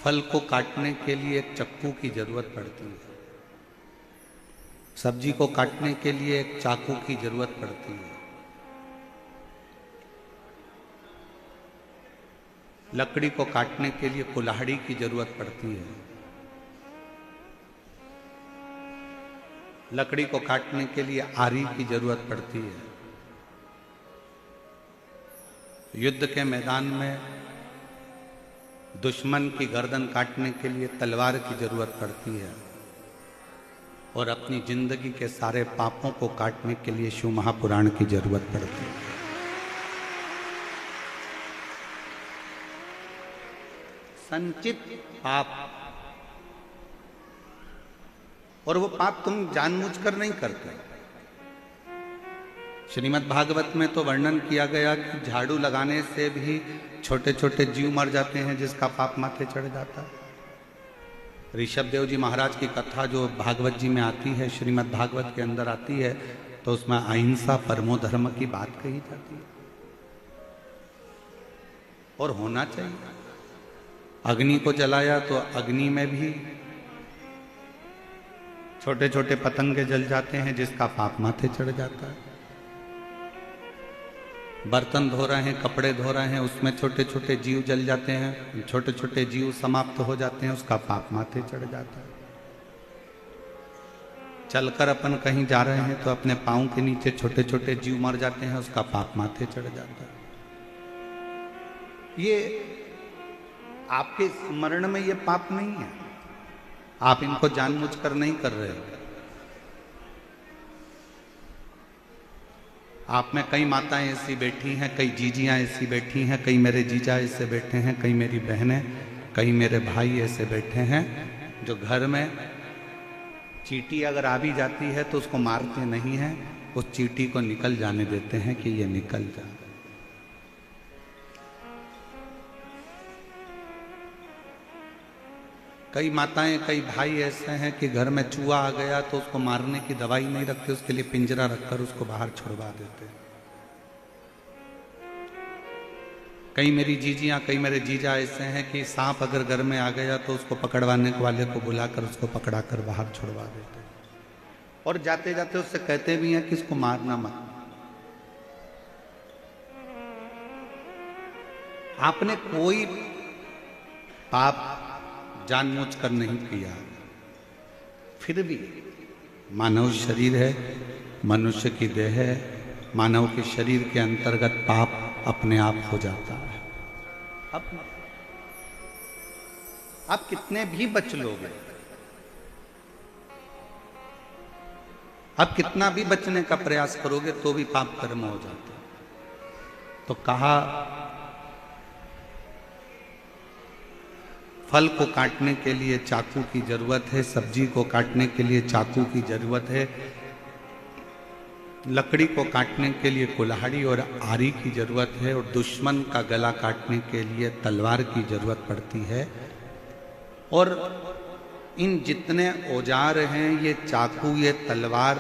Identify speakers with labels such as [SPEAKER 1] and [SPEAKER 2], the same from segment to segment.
[SPEAKER 1] फल को काटने के लिए एक चक्कू की जरूरत पड़ती है, सब्जी को काटने के लिए एक चाकू की जरूरत पड़ती है, लकड़ी को काटने के लिए कुल्हाड़ी की जरूरत पड़ती है, लकड़ी को काटने के लिए आरी की जरूरत पड़ती है। युद्ध के मैदान में दुश्मन की गर्दन काटने के लिए तलवार की जरूरत पड़ती है और अपनी जिंदगी के सारे पापों को काटने के लिए शिव महापुराण की जरूरत पड़ती है। संचित पाप, और वो पाप तुम जानबूझकर नहीं करते। श्रीमद् भागवत में तो वर्णन किया गया कि झाड़ू लगाने से भी छोटे छोटे जीव मर जाते हैं जिसका पाप माथे चढ़ जाता है। ऋषभ देव जी महाराज की कथा जो भागवत जी में आती है, श्रीमद् भागवत के अंदर आती है, तो उसमें अहिंसा परमो धर्म की बात कही जाती है और होना चाहिए। अग्नि को जलाया तो अग्नि में भी छोटे छोटे पतंगे जल जाते हैं जिसका पाप माथे चढ़ जाता है। बर्तन धो रहे हैं, कपड़े धो रहे हैं, उसमें छोटे छोटे जीव जल जाते हैं, छोटे छोटे जीव समाप्त हो जाते हैं, उसका पाप माथे चढ़ जाता है। चलकर अपन कहीं जा रहे हैं तो अपने पांव के नीचे छोटे छोटे जीव मर जाते हैं, उसका पाप माथे चढ़ जाता है। ये आपके स्मरण में ये पाप नहीं है, आप इनको जानबूझकर नहीं कर रहे हो। आप में कई माताएं ऐसी बैठी हैं, कई जीजियां ऐसी बैठी हैं, कई मेरे जीजा ऐसे बैठे हैं, कई मेरी बहनें, कई मेरे भाई ऐसे बैठे हैं जो घर में चींटी अगर आ भी जाती है तो उसको मारते नहीं हैं, उस चींटी को निकल जाने देते हैं कि ये निकल जाए। कई माताएं, कई भाई ऐसे हैं कि घर में चूहा आ गया तो उसको मारने की दवाई नहीं रखते, उसके लिए पिंजरा रखकर उसको बाहर छुड़वा देते हैं। कई मेरी जीजियां, कई मेरे जीजा ऐसे हैं कि सांप अगर घर में आ गया तो उसको पकड़वाने वाले को बुलाकर उसको पकड़ाकर बाहर छुड़वा देते हैं और जाते जाते उससे कहते भी हैं कि इसको मारना मत। आपने कोई पाप जानबूझकर नहीं किया, फिर भी मानव शरीर है, मनुष्य की देह है, मानव के शरीर के अंतर्गत पाप अपने आप हो जाता है। अब आप कितने भी बच लोगे, आप कितना भी बचने का प्रयास करोगे तो भी पाप कर्म हो जाते हैं। तो कहा फल को काटने के लिए चाकू की जरूरत है, सब्जी को काटने के लिए चाकू की जरूरत है, लकड़ी को काटने के लिए कुल्हाड़ी और आरी की जरूरत है, और दुश्मन का गला काटने के लिए तलवार की जरूरत पड़ती है। और इन जितने औजार हैं, ये चाकू, ये तलवार,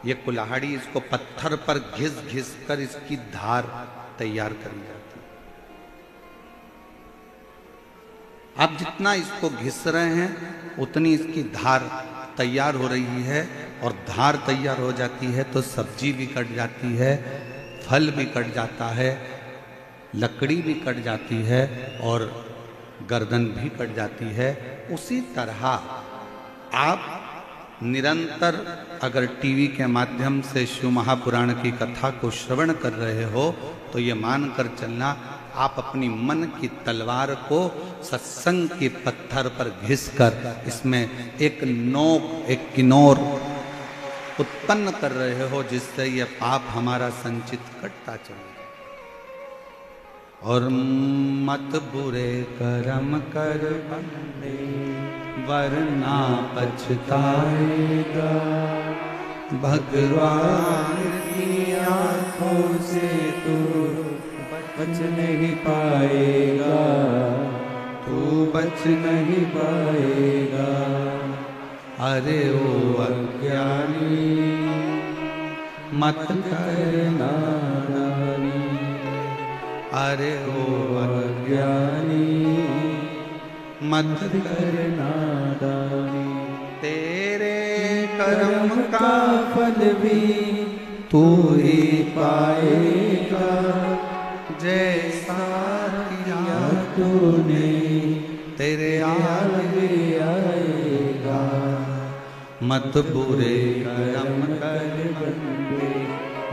[SPEAKER 1] ये कुल्हाड़ी, इसको पत्थर पर घिस घिस कर इसकी धार तैयार करी जाती है। आप जितना इसको घिस रहे हैं उतनी इसकी धार तैयार हो रही है, और धार तैयार हो जाती है तो सब्जी भी कट जाती है, फल भी कट जाता है, लकड़ी भी कट जाती है और गर्दन भी कट जाती है। उसी तरह आप निरंतर अगर टीवी के माध्यम से शिव महापुराण की कथा को श्रवण कर रहे हो तो ये मानकर चलना, आप अपनी मन की तलवार को सत्संग के पत्थर पर घिसकर इसमें एक नोक, एक किनोर उत्पन्न कर रहे हो, जिससे यह पाप हमारा संचित कटता चले। और मत बुरे कर्म कर बंदे वरना पछताएगा, भगवान की आंखों से तू बच नहीं पाएगा, तू बच नहीं पाएगा। अरे ओ अज्ञानी मत करना नानी, अरे ओ अज्ञानी मत
[SPEAKER 2] करना दानी।
[SPEAKER 1] तेरे कर्म का
[SPEAKER 2] फल भी
[SPEAKER 1] तू
[SPEAKER 2] ही पाएगा,
[SPEAKER 1] जैसा किया
[SPEAKER 2] तूने
[SPEAKER 1] तेरे
[SPEAKER 2] आगे आएगा।
[SPEAKER 1] मत बुरे कर्म कर
[SPEAKER 2] बंदे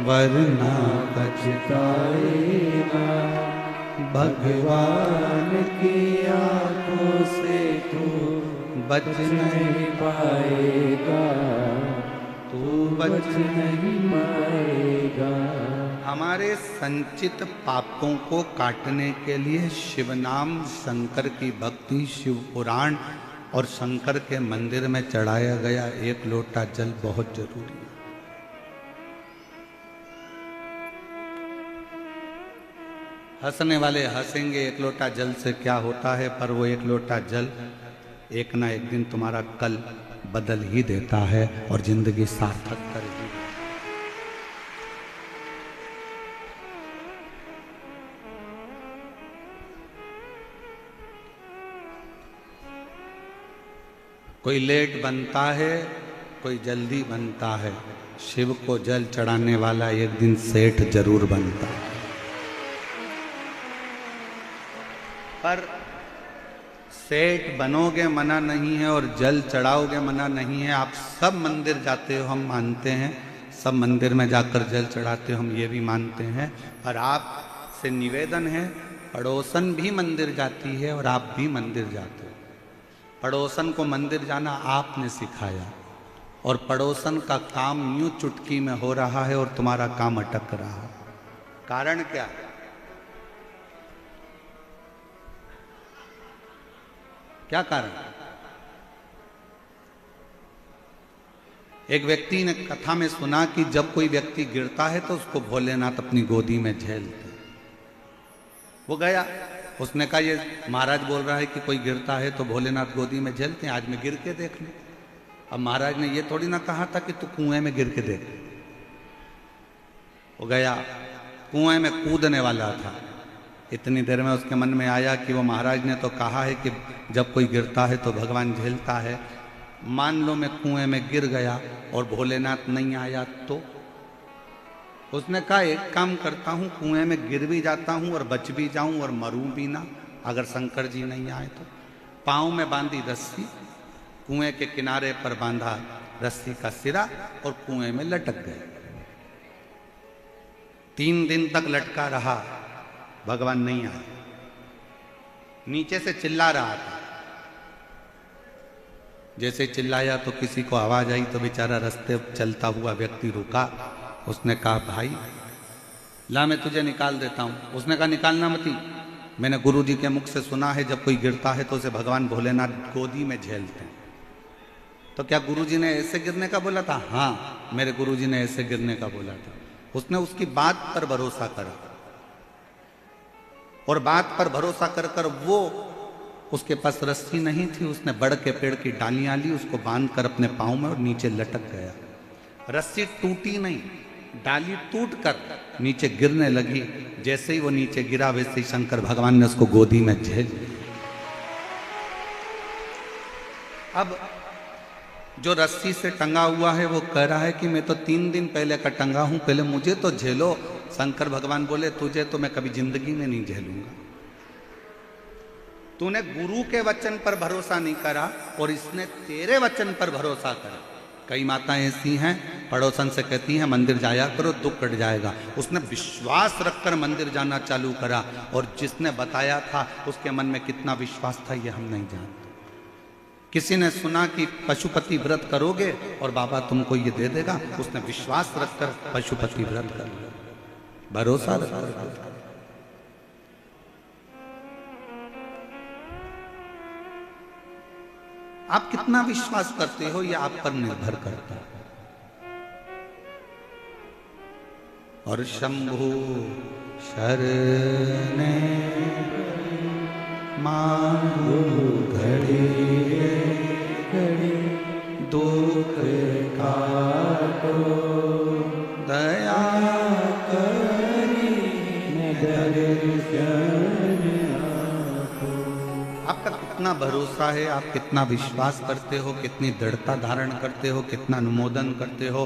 [SPEAKER 1] वरना
[SPEAKER 2] पछताएगा, भगवान की आंखों से तू
[SPEAKER 1] बच
[SPEAKER 2] नहीं पाएगा,
[SPEAKER 1] तू बच
[SPEAKER 2] नहीं पाएगा।
[SPEAKER 1] हमारे संचित पापों को काटने के लिए शिव नाम, शंकर की भक्ति, शिव पुराण और शंकर के मंदिर में चढ़ाया गया एक लोटा जल बहुत जरूरी है। हंसने वाले हंसेंगे एक लोटा जल से क्या होता है, पर वो एक लोटा जल एक ना एक दिन तुम्हारा कल बदल ही देता है और जिंदगी सार्थक करेगी। कोई लेट बनता है, कोई जल्दी बनता है। शिव को जल चढ़ाने वाला एक दिन सेठ जरूर बनता है। पर सेठ बनोगे मना नहीं है और जल चढ़ाओगे मना नहीं है। आप सब मंदिर जाते हो, हम मानते हैं, सब मंदिर में जाकर जल चढ़ाते हो, हम ये भी मानते हैं। और आपसे निवेदन है, पड़ोसन भी मंदिर जाती है और आप भी मंदिर जाते हो। पड़ोसन को मंदिर जाना आपने सिखाया और पड़ोसन का काम यूं चुटकी में हो रहा है और तुम्हारा काम अटक रहा है। कारण क्या? क्या कारण? एक व्यक्ति ने कथा में सुना कि जब कोई व्यक्ति गिरता है तो उसको भोलेनाथ अपनी गोदी में झेलते। वो गया, उसने कहा ये महाराज बोल रहा है कि कोई गिरता है तो भोलेनाथ गोदी में झेलते हैं, आज मैं गिर के देख लूं। अब महाराज ने ये थोड़ी ना कहा था कि तू कुएं में गिर के देख। वो गया, कुएं में कूदने वाला था। इतनी देर में उसके मन में आया कि वो महाराज ने तो कहा है कि जब कोई गिरता है तो भगवान झेलता है। मान लो मैं कुएं में गिर गया और भोलेनाथ नहीं आया तो? उसने कहा एक काम करता हूं, कुएं में गिर भी जाता हूं और बच भी जाऊं और मरूं भी ना, अगर शंकर जी नहीं आए तो। पांव में बांधी रस्सी, कुएं के किनारे पर बांधा रस्सी का सिरा और कुएं में लटक गए। 3 दिन तक लटका रहा, भगवान नहीं आए। नीचे से चिल्ला रहा था। जैसे चिल्लाया तो किसी को आवाज आई तो बेचारा रास्ते चलता हुआ व्यक्ति रुका। उसने कहा भाई ला मैं तुझे निकाल देता हूं। उसने कहा निकालना मती, मैंने गुरुजी के मुख से सुना है जब कोई गिरता है तो उसे भगवान भोलेनाथ गोदी में झेलते हैं। तो क्या गुरुजी ने ऐसे गिरने का बोला था? हाँ, मेरे गुरुजी ने ऐसे गिरने का बोला था। उसने उसकी बात पर भरोसा करा और बात पर भरोसा कर कर वो, उसके पास रस्सी नहीं थी, उसने बड़ के पेड़ की डालियां ली, उसको बांध कर अपने पांव में और नीचे लटक गया। रस्सी टूटी नहीं, डाली टूट कर नीचे गिरने लगी। जैसे ही वो नीचे गिरा वैसे ही शंकर भगवान ने उसको गोदी में झेल लिया। अब जो रस्सी से टंगा हुआ है वो कह रहा है कि मैं तो 3 दिन पहले का टंगा हूं, पहले मुझे तो झेलो। शंकर भगवान बोले तुझे तो मैं कभी जिंदगी में नहीं झेलूंगा। तूने गुरु के वचन पर भरोसा नहीं करा और इसने तेरे वचन पर भरोसा करा। कई माताएं ऐसी हैं, पड़ोसन से कहती हैं मंदिर जाया करो दुख कट जाएगा। उसने विश्वास रखकर मंदिर जाना चालू करा और जिसने बताया था उसके मन में कितना विश्वास था ये हम नहीं जानते। किसी ने सुना कि पशुपति व्रत करोगे और बाबा तुमको ये दे देगा, उसने विश्वास रखकर पशुपति व्रत कर लिया, भरोसा रखकर। आप कितना विश्वास करते हो ये आप पर निर्भर करता है। और शंभु शरणे मांगो घड़ी घड़ी दुख काटो दया करी दर्शन आपको। आपका कितना भरोसा है, आप कितना विश्वास करते हो, कितनी दृढ़ता धारण करते हो, कितना अनुमोदन करते हो,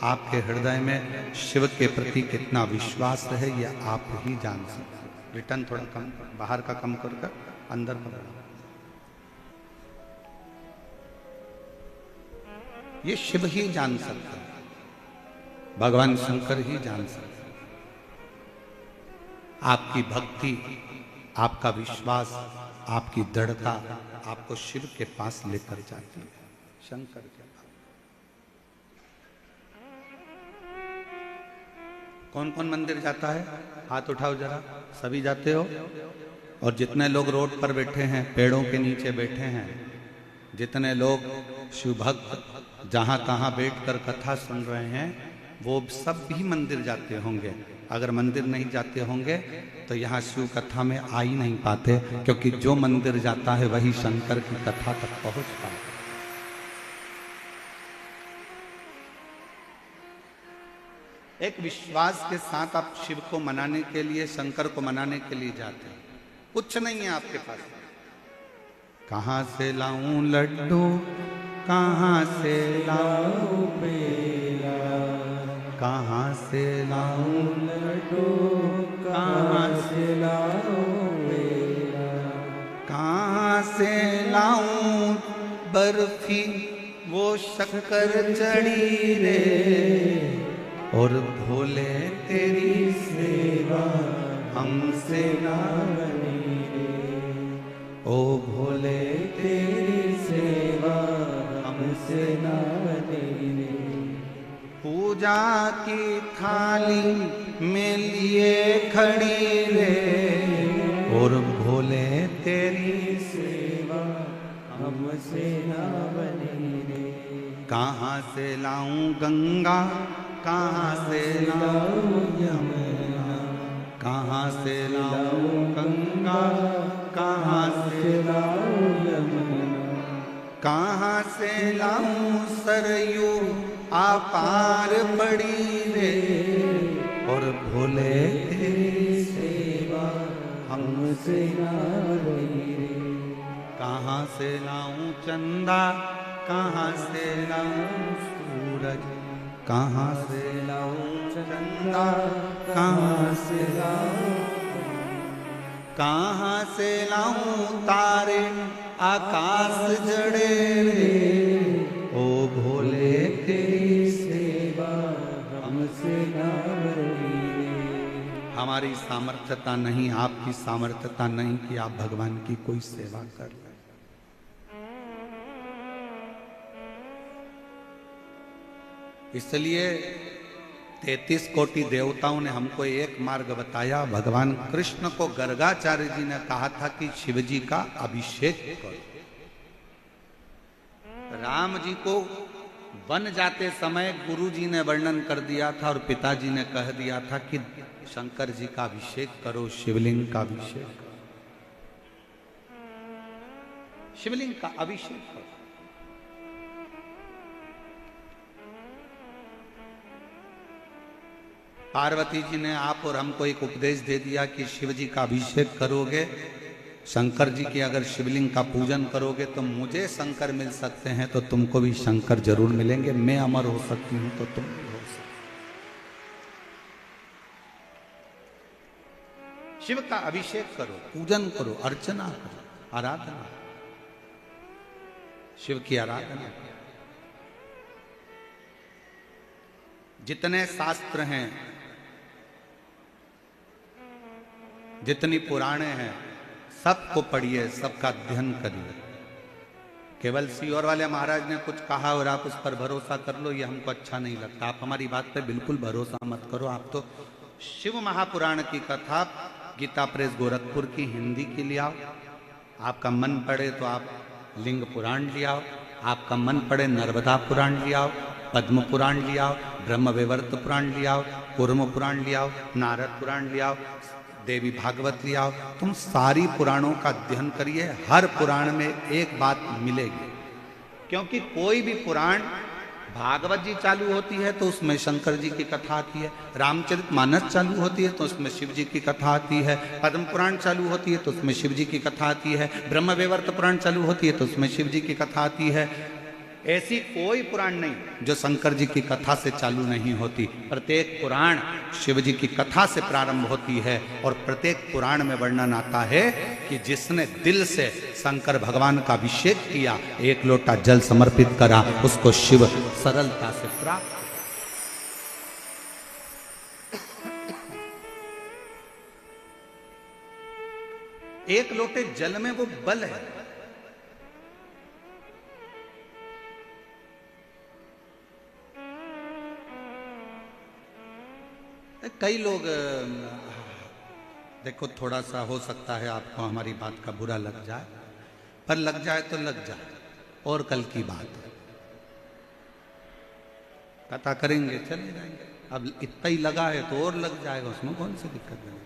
[SPEAKER 1] आपके हृदय में शिव के प्रति कितना विश्वास है, यह आप ही जान सकते हो। रिटर्न थोड़ा कम, बाहर का कम कर अंदर पकड़ो। ये शिव ही जान सकता है, भगवान शंकर ही जान सकते हैं। आपकी भक्ति, आपका विश्वास, आपकी दृढ़ता आपको शिव के पास लेकर जाती है, शंकर के पास। कौन कौन मंदिर जाता है? हाथ उठाओ जरा, सभी जाते हो? और जितने लोग रोड पर बैठे हैं, पेड़ों के नीचे बैठे हैं, जितने लोग शिव भक्त जहां तहां बैठकर कथा सुन रहे हैं, वो सब भी मंदिर जाते होंगे। अगर मंदिर नहीं जाते होंगे तो यहाँ शिव कथा में आ ही नहीं पाते, क्योंकि जो मंदिर जाता है वही शंकर की कथा तक पहुंचता है। एक विश्वास के साथ आप शिव को मनाने के लिए, शंकर को मनाने के लिए जाते हैं। कुछ नहीं है आपके पास। कहाँ से लाऊं लड्डू, कहाँ से लाऊं पेड़ा, कहाँ से लाऊं
[SPEAKER 2] लड्डू, कहाँ से लाऊं पेड़ा,
[SPEAKER 1] कहाँ से लाऊं बर्फी वो शक्कर चढ़ी रे, और भोले तेरी सेवा हमसे ना बनी रे, ओ भोले
[SPEAKER 2] तेरी सेवा हमसे ना बनी रे।
[SPEAKER 1] पूजा की थाली में लिए खड़ी रे, और भोले तेरी
[SPEAKER 2] सेवा हमसे ना बनी रे।
[SPEAKER 1] कहाँ से लाऊं गंगा, कहाँ से लाऊं
[SPEAKER 2] यमुना,
[SPEAKER 1] कहाँ से लाऊं गंगा, कहाँ से
[SPEAKER 2] लाऊं यमुना,
[SPEAKER 1] कहाँ से लाऊं सरयू आपार पड़ी रे, और भोले तेरी
[SPEAKER 2] सेवा हमसे ना बनी रे।
[SPEAKER 1] कहाँ से लाऊं चंदा, कहाँ से लाऊं सूरज, कहाँ से लाऊं चंदा, कहाँ से लाऊं, कहाँ से लाऊं तारे आकाश जड़े रे, ओ भोले तेरी
[SPEAKER 2] सेवा हमसे ना बनी रे।
[SPEAKER 1] हमारी सामर्थ्यता नहीं, आपकी सामर्थ्यता नहीं कि आप भगवान की कोई सेवा कर रहे। इसलिए 33 कोटि देवताओं ने हमको एक मार्ग बताया। भगवान कृष्ण को गर्गाचार्य जी ने कहा था कि शिव जी का अभिषेक करो। राम जी को वन जाते समय गुरु जी ने वर्णन कर दिया था और पिताजी ने कह दिया था कि शंकर जी का अभिषेक करो, शिवलिंग का अभिषेक करो, शिवलिंग का अभिषेक करो। पार्वती जी ने आप और हमको एक उपदेश दे दिया कि शिव जी का अभिषेक करोगे, शंकर जी की अगर शिवलिंग का पूजन करोगे तो मुझे शंकर मिल सकते हैं, तो तुमको भी शंकर जरूर मिलेंगे। मैं अमर हो सकती हूं तो तुम भी हो सकते। शिव का अभिषेक करो, पूजन करो, अर्चना करो, आराधना, शिव की आराधना। जितने शास्त्र हैं, जितनी पुराणे हैं, सबको पढ़िए, सबका अध्ययन करिए। केवल सीहोर वाले महाराज ने कुछ कहा और आप उस पर भरोसा कर लो, ये हमको अच्छा नहीं लगता। आप हमारी बात पे बिल्कुल भरोसा मत करो। आप तो शिव महापुराण की कथा गीता प्रेस गोरखपुर की हिंदी की ले आओ। आपका मन पड़े तो आप लिंग पुराण ले आओ, आपका मन पड़े नर्मदा पुराण ले आओ, पद्म पुराण ले आओ, ब्रह्म वैवर्त पुराण ले आओ, कूर्म पुराण ले आओ, नारद पुराण ले आओ, देवी भागवत ले आओ। तुम सारी पुराणों का अध्ययन करिए, हर पुराण में एक बात मिलेगी। क्योंकि कोई भी पुराण भागवत जी चालू होती है तो उसमें शंकर जी की कथा आती है, रामचरितमानस चालू होती है तो उसमें शिव जी की कथा आती है, पद्म पुराण चालू होती है तो उसमें शिव जी की कथा आती है, ब्रह्मवैवर्त पुराण चालू होती है तो उसमें शिव जी की कथा आती है। ऐसी कोई पुराण नहीं जो शंकर जी की कथा से चालू नहीं होती। प्रत्येक पुराण शिव जी की कथा से प्रारंभ होती है और प्रत्येक पुराण में वर्णन आता है कि जिसने दिल से शंकर भगवान का अभिषेक किया, एक लोटा जल समर्पित करा, उसको शिव सरलता से प्राप्त। एक लोटे जल में वो बल है। कई लोग, देखो थोड़ा सा हो सकता है आपको हमारी बात का बुरा लग जाए, पर लग जाए तो लग जाए, और कल की बात है, कथा करेंगे चले जाएंगे। अब इतना ही लगा है तो और लग जाएगा, उसमें कौन सी दिक्कत नहीं।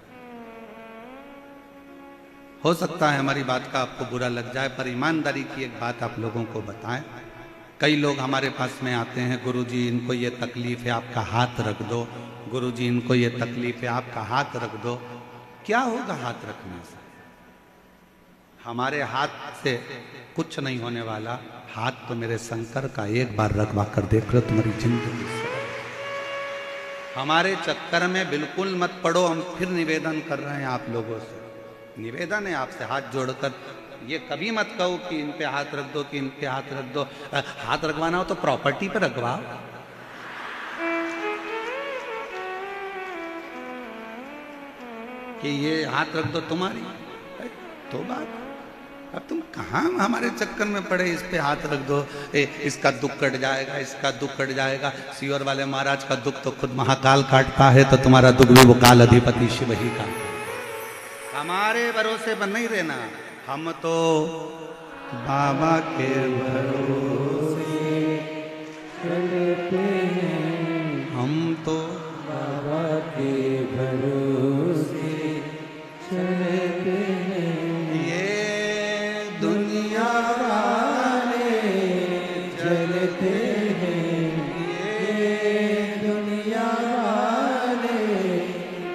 [SPEAKER 1] हो सकता है हमारी बात का आपको बुरा लग जाए, पर ईमानदारी की एक बात आप लोगों को बताएं। कई लोग हमारे पास में आते हैं, गुरुजी इनको ये तकलीफ है, आपका हाथ रख दो, गुरुजी इनको ये तकलीफ है, आपका हाथ रख दो। क्या होगा हाथ रखने से? हमारे हाथ से कुछ नहीं होने वाला। हाथ तो मेरे शंकर का एक बार रखवा कर देख लो, तुम्हारी जिंदगी से। हमारे चक्कर में बिल्कुल मत पड़ो। हम फिर निवेदन कर रहे हैं आप लोगों से, निवेदन है आपसे हाथ जोड़कर, ये कभी मत कहो कि इन पे हाथ रख दो, कि इन पे हाथ रख दो। हाथ रखवाना हो तो प्रॉपर्टी पे रखवाओ। कि ये हाथ रख दो तुम्हारी तो बात। अब तुम कहाँ हमारे चक्कर में पड़े, इस पे हाथ रख दो, इसका दुख कट जाएगा, इसका दुख कट जाएगा। सियोर वाले महाराज का दुख तो खुद महाकाल काटता है, तो तुम्हारा दुख भी वो काल अधिपति शिव ही का। हमारे भरोसे पर नहीं रहना, हम तो बाबा के भरोसे
[SPEAKER 2] चलते हैं,
[SPEAKER 1] हम तो
[SPEAKER 2] बाबा के भरोसे चलते हैं।
[SPEAKER 1] ये दुनिया वाले
[SPEAKER 2] चलते हैं, ये दुनिया वाले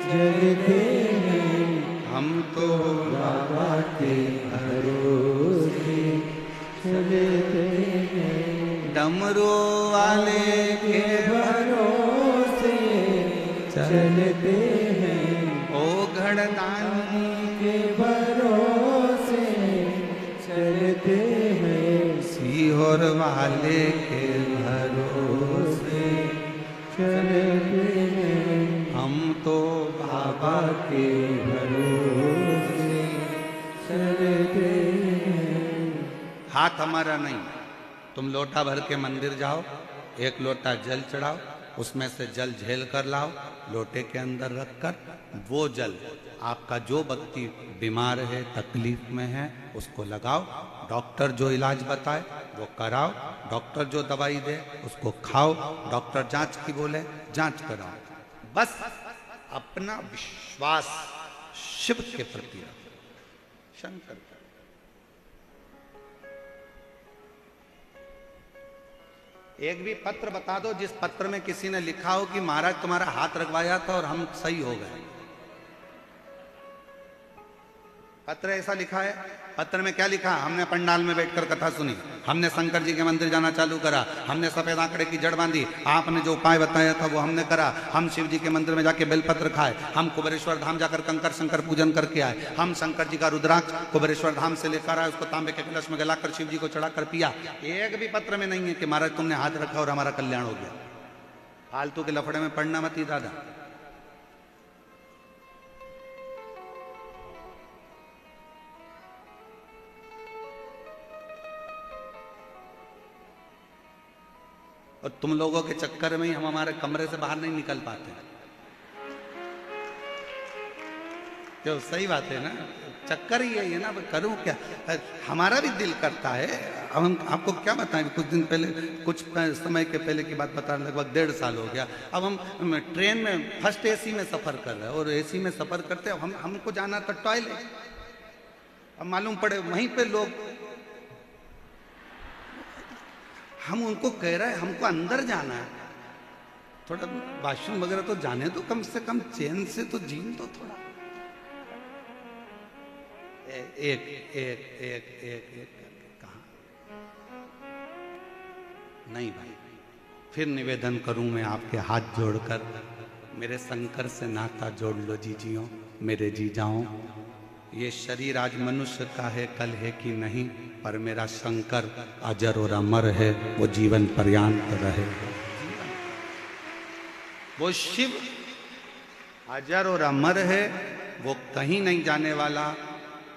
[SPEAKER 2] चलते हैं,
[SPEAKER 1] हम तो
[SPEAKER 2] बाबा के भरोसे चलते हैं।
[SPEAKER 1] डमरू वाले के
[SPEAKER 2] भरोसे चलते हैं,
[SPEAKER 1] ओ घड़दानी
[SPEAKER 2] के भरोसे चलते हैं।
[SPEAKER 1] सीहोर वाले के भरोसे
[SPEAKER 2] चलते हैं,
[SPEAKER 1] हम तो
[SPEAKER 2] बाबा के भरोसे चलते हैं।
[SPEAKER 1] हाथ हमारा नहीं। तुम लोटा भर के मंदिर जाओ, एक लोटा जल चढ़ाओ, उसमें से जल झेल कर लाओ, लोटे के अंदर रखकर वो जल आपका जो व्यक्ति बीमार है, तकलीफ में है, उसको लगाओ। डॉक्टर जो इलाज बताए वो कराओ, डॉक्टर जो दवाई दे उसको खाओ, डॉक्टर जांच की बोले जांच कराओ। बस अपना विश्वास शिव के प्रति रखो, शंकर का। एक भी पत्र बता दो जिस पत्र में किसी ने लिखा हो कि महाराज तुम्हारा हाथ रखवाया था और हम सही हो गए। पत्र ऐसा लिखा है? पत्र में क्या लिखा? हमने पंडाल में बैठकर कथा सुनी, हमने शंकर जी के मंदिर जाना चालू करा, हमने सफेद आंकड़े की जड़ बांधी, आपने जो उपाय बताया था वो हमने करा, हम शिव जी के मंदिर में जाके बेलपत्र खाए, हम कुबेरेश्वर धाम जाकर कंकर शंकर पूजन करके आए, हम शंकर जी का रुद्राक्ष कुबेरेश्वर धाम से लेकर आए, उसको तांबे के कलश में गलाकर शिव जी को चढ़ाकर पिया। एक भी पत्र में नहीं है कि महाराज तुमने हाथ रखा और हमारा कल्याण हो गया। फालतू के लफड़े में पढ़ना मत ही दादा। और तुम लोगों के चक्कर में ही हम हमारे कमरे से बाहर नहीं निकल पाते। क्यों? सही बात है ना, चक्कर ही यही है ना। करूं क्या? हमारा भी दिल करता है। अब हम आपको क्या बताएं, कुछ दिन पहले, कुछ समय के पहले की बात बता, लगभग 1.5 साल हो गया। अब हम ट्रेन में फर्स्ट एसी में सफर कर रहे हैं और एसी में सफर करते हैं, हमको जाना था टॉयलेट। अब मालूम पड़े वहीं पे लोग, हम उनको कह रहे हैं हमको अंदर जाना है, थोड़ा वॉशरूम वगैरह तो जाने तो, कम से कम चैन से तो जीन तो थोड़ा। एक एक एक एक एक कहा नहीं भाई, फिर निवेदन करूं मैं आपके हाथ जोड़कर, मेरे शंकर से नाता जोड़ लो जीजियों, मेरे जी जाओ। ये शरीर आज मनुष्य का है, कल है कि नहीं, पर मेरा शंकर अजर और अमर है, वो जीवन पर्यंत रहे। वो शिव अजर और अमर है, वो कहीं नहीं जाने वाला।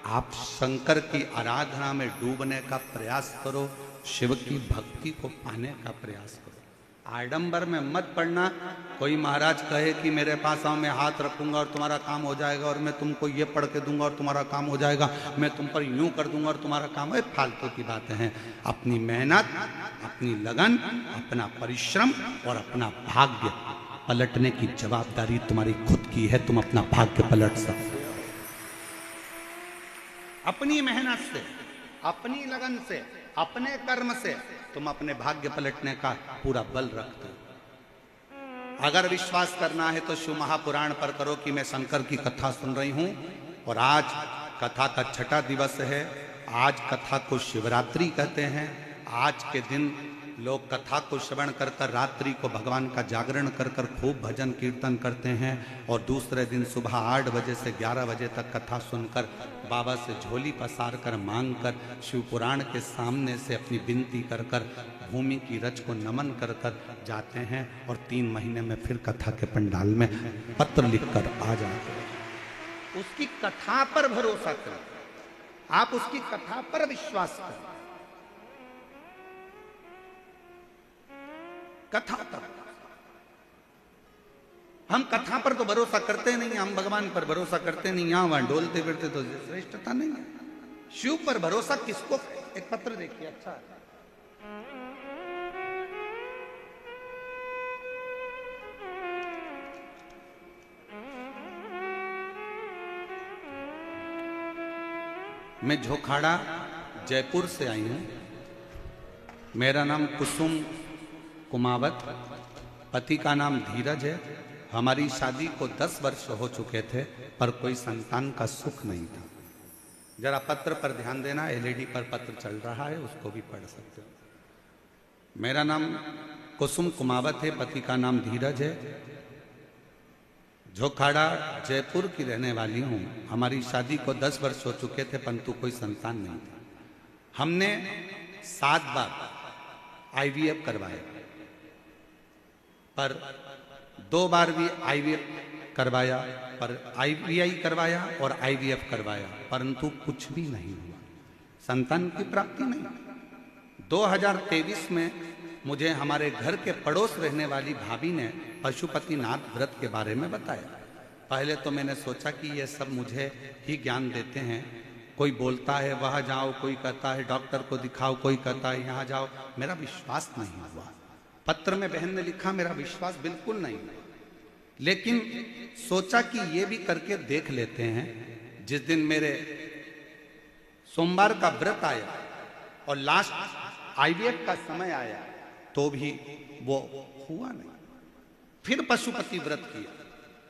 [SPEAKER 1] आप शंकर की आराधना में डूबने का प्रयास करो, शिव की भक्ति को पाने का प्रयास करो। आडंबर में मत पड़ना। कोई महाराज कहे कि मेरे पास आओ, मैं हाथ रखूंगा और तुम्हारा काम हो जाएगा, और मैं तुमको ये पढ़ के दूंगा और तुम्हारा काम हो जाएगा, मैं तुम पर यूं कर दूंगा और तुम्हारा काम है। फालतू की बातें हैं। अपनी मेहनत, अपनी लगन, अपना परिश्रम और अपना भाग्य पलटने की जवाबदारी तुम्हारी खुद की है। तुम अपना भाग्य पलट सकते हो अपनी मेहनत से, अपनी लगन से, अपने कर्म से। तुम अपने भाग्य पलटने का पूरा बल रखते हो। अगर विश्वास करना है तो शिव महापुराण पर करो कि मैं शंकर की कथा सुन रही हूं, और आज कथा का छठा दिवस है। आज कथा को शिवरात्रि कहते हैं। आज के दिन लोग कथा को श्रवण कर कर रात्रि को भगवान का जागरण कर कर खूब भजन कीर्तन करते हैं, और दूसरे दिन सुबह 8 बजे से 11 बजे तक कथा सुनकर बाबा से झोली पसार कर मांग कर शिव पुराण के सामने से अपनी विनती कर कर भूमि की रज को नमन कर कर जाते हैं, और 3 महीने में फिर कथा के पंडाल में पत्र लिखकर आ जाते हैं। उसकी कथा पर भरोसा करें, आप उसकी कथा पर विश्वास करें। कथा पर, हम कथा पर तो भरोसा करते नहीं, हम भगवान पर भरोसा करते नहीं। यहां वहां डोलते फिरते तो श्रेष्ठता नहीं है। शिव पर भरोसा किसको? एक पत्र देखिए, अच्छा है। मैं झोखाड़ा जयपुर से आई हूं। मेरा नाम कुसुम कुमावत, पति का नाम धीरज है। हमारी शादी को 10 वर्ष हो चुके थे, पर कोई संतान का सुख नहीं था। जरा पत्र पर ध्यान देना, एलईडी पर पत्र चल रहा है, उसको भी पढ़ सकते हो। मेरा नाम कुसुम कुमावत है, पति का नाम धीरज है। झोखाड़ा जयपुर की रहने वाली हूँ। हमारी शादी को 10 वर्ष हो चुके थे, परंतु कोई संतान नहीं था। हमने 7 बार IVF करवाया, पर 2 बार भी IVF करवाया, पर IVI करवाया और IVF करवाया, परंतु कुछ भी नहीं हुआ, संतान की प्राप्ति नहीं। 2023 में मुझे हमारे घर के पड़ोस रहने वाली भाभी ने पशुपतिनाथ व्रत के बारे में बताया। पहले तो मैंने सोचा कि ये सब मुझे ही ज्ञान देते हैं। कोई बोलता है वहाँ जाओ, कोई कहता है डॉक्टर को दिखाओ, कोई कहता है यहाँ जाओ। मेरा विश्वास नहीं हुआ। पत्र में बहन ने लिखा, मेरा विश्वास बिल्कुल नहीं। लेकिन सोचा कि ये भी करके देख लेते हैं। जिस दिन मेरे सोमवार का व्रत आया और लास्ट IVF का समय आया, तो भी वो हुआ नहीं। फिर पशुपति व्रत किया,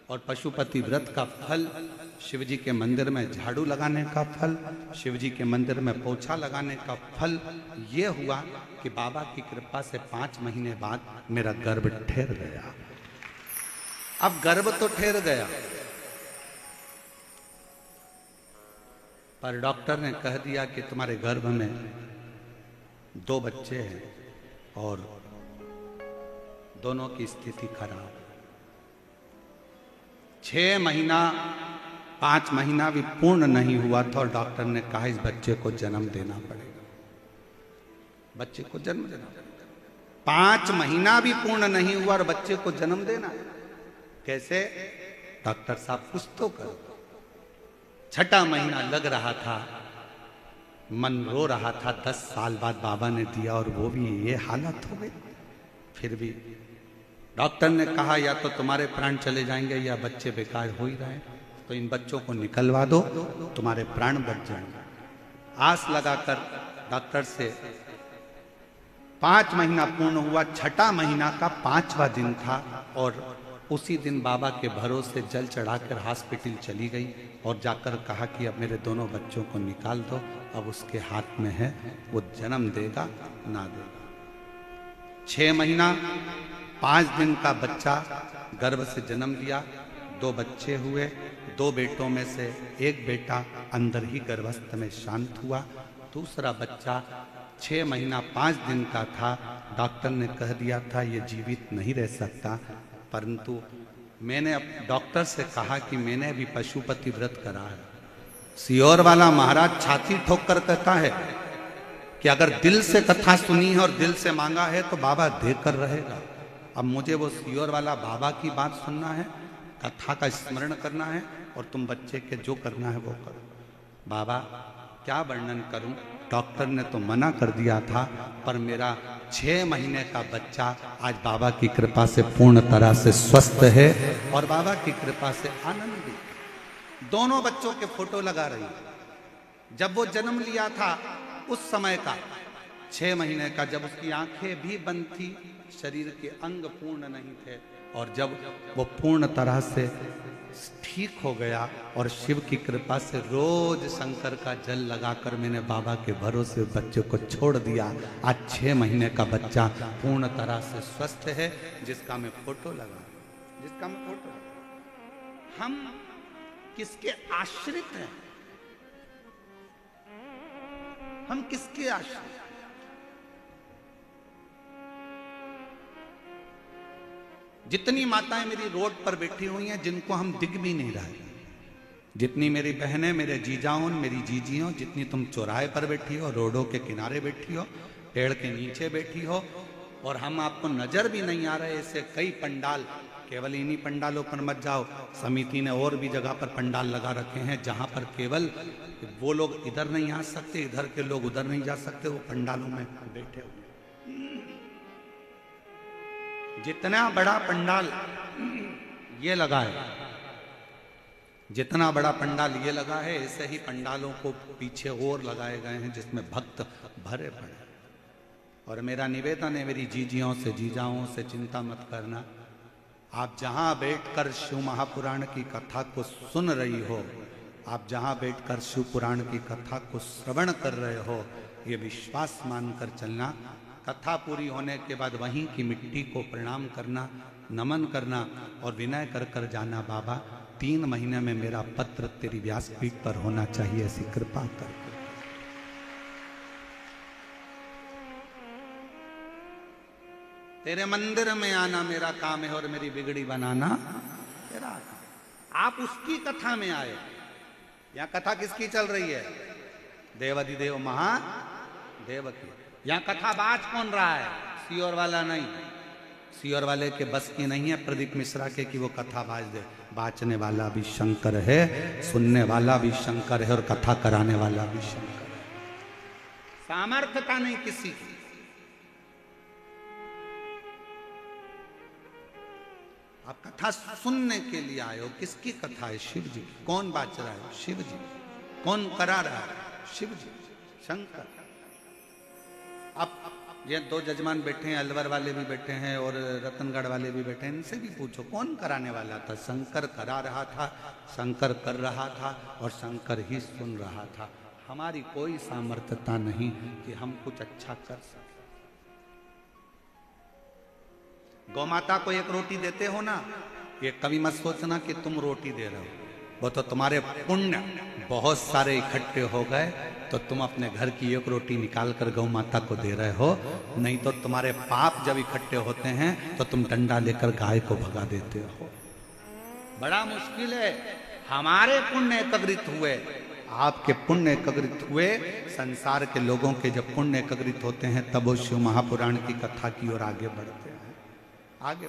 [SPEAKER 1] और पशुपति व्रत का फल, शिवजी के मंदिर में झाड़ू लगाने का फल, शिवजी के मंदिर में पोछा लगाने का फल ये हुआ कि बाबा की कृपा से 5 महीने बाद मेरा गर्भ ठहर गया। अब गर्भ तो ठहर गया, पर डॉक्टर ने कह दिया कि तुम्हारे गर्भ में 2 बच्चे हैं और दोनों की स्थिति खराब। 6 महीना 5 महीना भी पूर्ण नहीं हुआ था, और डॉक्टर ने कहा इस बच्चे को जन्म देना पड़ेगा, बच्चे को जन्म देना पड़ेगा। 5 महीना भी पूर्ण नहीं हुआ और बच्चे को जन्म देना है। कैसे? डॉक्टर साहब कुछ तो करो। 6ठा महीना लग रहा था, मन रो रहा था। 10 साल बाद बाबा ने दिया और वो भी ये हालत हो गई। फिर भी डॉक्टर ने कहा या तो तुम्हारे प्राण चले जाएंगे या बच्चे बेकार हो ही रहे, तो इन बच्चों को निकलवा दो, तुम्हारे प्राण बच जाएंगे। आस लगाकर डॉक्टर से 5 महीना पूर्ण हुआ, छठा महीना का 5वां दिन था और उसी दिन बाबा के भरोसे जल चढ़ाकर हॉस्पिटल चली गई और जाकर कहा कि अब मेरे दोनों बच्चों को निकाल दो, अब उसके हाथ में है, वो जन्म देगा ना देगा। 6 महीना 5 दिन का बच्चा गर्भ से जन्म लिया, 2 बच्चे हुए, 2 बेटों में से एक बेटा अंदर ही गर्भस्थ में शांत हुआ, दूसरा बच्चा 6 महीना 5 दिन का था। डॉक्टर ने कह दिया था ये जीवित नहीं रह सकता, परंतु मैंने अब डॉक्टर से कहा कि मैंने अभी पशुपति व्रत करा है। सियोर वाला महाराज छाती ठोक कर कहता है कि अगर दिल से कथा सुनी है और दिल से मांगा है तो बाबा देकर रहेगा। अब मुझे वो सियोर वाला बाबा की बात सुनना है, कथा का स्मरण करना है और तुम बच्चे के जो करना है वो करो। बाबा क्या वर्णन करूं, डॉक्टर ने तो मना कर दिया था, पर मेरा 6 महीने का बच्चा आज बाबा की कृपा से पूर्ण तरह से स्वस्थ है और बाबा की कृपा से आनंदित। दोनों बच्चों के फोटो लगा रही है। जब वो जन्म लिया था उस समय का 6 महीने का, जब उसकी आंखें भी बंद थी, शरीर के अंग पूर्ण नहीं थे, और जब वो पूर्ण तरह से ठीक हो गया और शिव की कृपा से रोज शंकर का जल लगाकर मैंने बाबा के भरोसे बच्चे को छोड़ दिया। आज 6 महीने का बच्चा पूर्ण तरह से स्वस्थ है, जिसका मैं फोटो लगा, हम किसके आश्रित हैं? हम किसके आश्रित? जितनी माताएं मेरी रोड पर बैठी हुई हैं जिनको हम दिख भी नहीं रहे, जितनी मेरी बहनें, मेरे जीजाओं, मेरी जीजियों, जितनी तुम चौराहे पर बैठी हो, रोडों के किनारे बैठी हो, पेड़ के नीचे बैठी हो, और हम आपको नजर भी नहीं आ रहे। ऐसे कई पंडाल, केवल इन्हीं पंडालों पर मत जाओ, समिति ने और भी जगह पर पंडाल लगा रखे हैं जहां पर केवल वो लोग इधर नहीं आ सकते, इधर के लोग उधर नहीं जा सकते, वो पंडालों में बैठे हुए। जितना बड़ा पंडाल ये लगा है, जितना बड़ा पंडाल ये लगा है, ऐसे ही पंडालों को पीछे और लगाए गए हैं जिसमें भक्त भरे पड़े। और मेरा निवेदन है मेरी जीजियों से, जीजाओं से, चिंता मत करना। आप जहां बैठकर शिव महापुराण की कथा को सुन रही हो, आप जहां बैठकर शिव पुराण की कथा को श्रवण कर रहे हो, ये विश्वास मानकर चलना। कथा पूरी होने के बाद वहीं की मिट्टी को प्रणाम करना, नमन करना और विनय कर कर जाना, बाबा 3 महीने में मेरा पत्र तेरी व्यासपीठ पर होना चाहिए, ऐसी कृपा कर। तेरे मंदिर में आना मेरा काम है और मेरी बिगड़ी बनाना तेरा काम। आप उसकी कथा में आए। यहां कथा किसकी चल रही है? देवाधिदेव महादेव की। यहां कथा बाज कौन रहा है? सियोर वाला नहीं, सियोर वाले के बस की नहीं है प्रदीप मिश्रा के कि वो कथा बाज दे। बाचने वाला भी शंकर है, सुनने वाला भी शंकर है और कथा कराने वाला भी शंकर है। सामर्थ्यता नहीं किसी की। आप कथा सुनने के लिए आए हो। किसकी कथा है? शिव जी की। कौन बाच रहा है? शिव जी। कौन करा रहा है? शिव जी, शंकर। अब ये 2 जजमान बैठे हैं, अलवर वाले भी बैठे हैं और रतनगढ़ वाले भी बैठे हैं, इनसे भी पूछो कौन कराने वाला था? शंकर करा रहा था, शंकर कर रहा था और शंकर ही सुन रहा था। हमारी कोई सामर्थ्यता नहीं कि हम कुछ अच्छा कर सकें। गौ माता को 1 रोटी देते हो ना, ये कभी मत सोचना कि तुम रोटी दे रहे हो, वो तो तुम्हारे पुण्य बहुत सारे इकट्ठे हो गए तो तुम अपने घर की 1 रोटी निकाल कर गौ माता को दे रहे हो। नहीं तो तुम्हारे पाप जब इकट्ठे होते हैं तो तुम डंडा लेकर गाय को भगा देते हो। बड़ा मुश्किल है। हमारे पुण्य एकत्रित हुए, आपके पुण्य एकत्रित हुए, संसार के लोगों के जब पुण्य एकत्रित होते हैं तब वो शिव महापुराण की कथा की ओर आगे बढ़ते हैं। आगे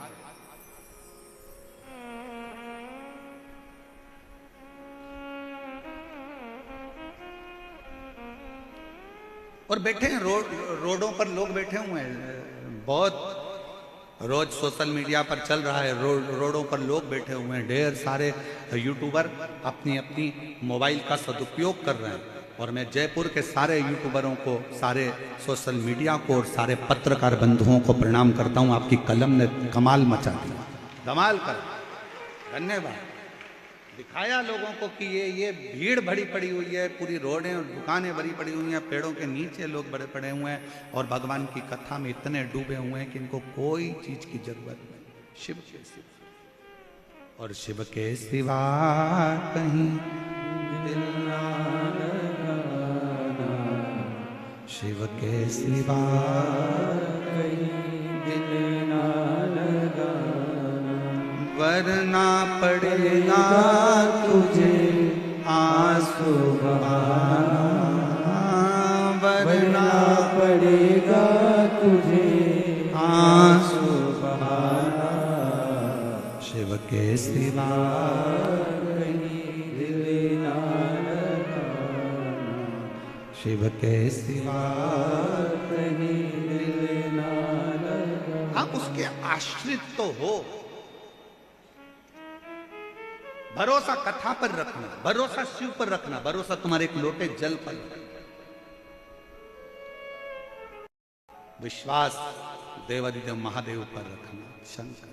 [SPEAKER 1] और बैठे हैं रोडों पर लोग बैठे हुए हैं। बहुत रोज सोशल मीडिया पर चल रहा है, रोडों पर लोग बैठे हुए हैं। ढेर सारे यूट्यूबर अपनी अपनी मोबाइल का सदुपयोग कर रहे हैं। और मैं जयपुर के सारे यूट्यूबरों को, सारे सोशल मीडिया को और सारे पत्रकार बंधुओं को प्रणाम करता हूं। आपकी कलम ने कमाल मचा दिया, धमाल कर, धन्यवाद। दिखाया लोगों को कि ये भीड़ भरी पड़ी हुई है, पूरी रोडें और दुकानें भरी पड़ी हुई हैं, पेड़ों के नीचे लोग बड़े पड़े हुए हैं और भगवान की कथा में इतने डूबे हुए हैं कि इनको कोई चीज की जरूरत नहीं। शिव के सिवा, और शिव के सिवा कहीं दिल ना लगाना, शिव के सिवा कहीं दिल ना लगाना, वरना पड़ेगा तुझे आंसू बहाना, वरना
[SPEAKER 2] पड़ेगा तुझे
[SPEAKER 1] आंसू बहाना, शिव के सिवा
[SPEAKER 2] कहीं दिल ना लगाना,
[SPEAKER 1] शिव के सिवा
[SPEAKER 2] कहीं दिल ना लगाना।
[SPEAKER 1] आप उसके आश्रित तो हो। भरोसा कथा पर रखना, भरोसा शिव पर रखना, भरोसा तुम्हारे एक लोटे जल पर रखना, विश्वास देवादिदेव महादेव पर रखना, शंकर,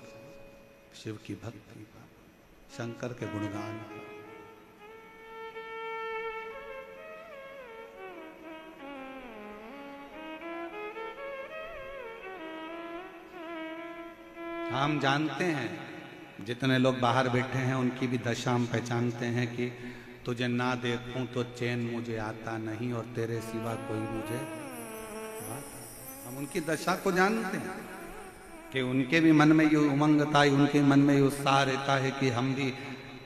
[SPEAKER 1] शिव की भक्ति पर, शंकर के गुणगान पर। हम जानते हैं, जितने लोग बाहर बैठे हैं उनकी भी दशा हम पहचानते हैं कि तुझे ना देखूं तो चैन मुझे आता नहीं और तेरे सिवा कोई मुझे आता। हम उनकी दशा को जानते हैं कि उनके भी मन में ये उमंग था, उनके मन में ये उत्साह रहता है कि हम भी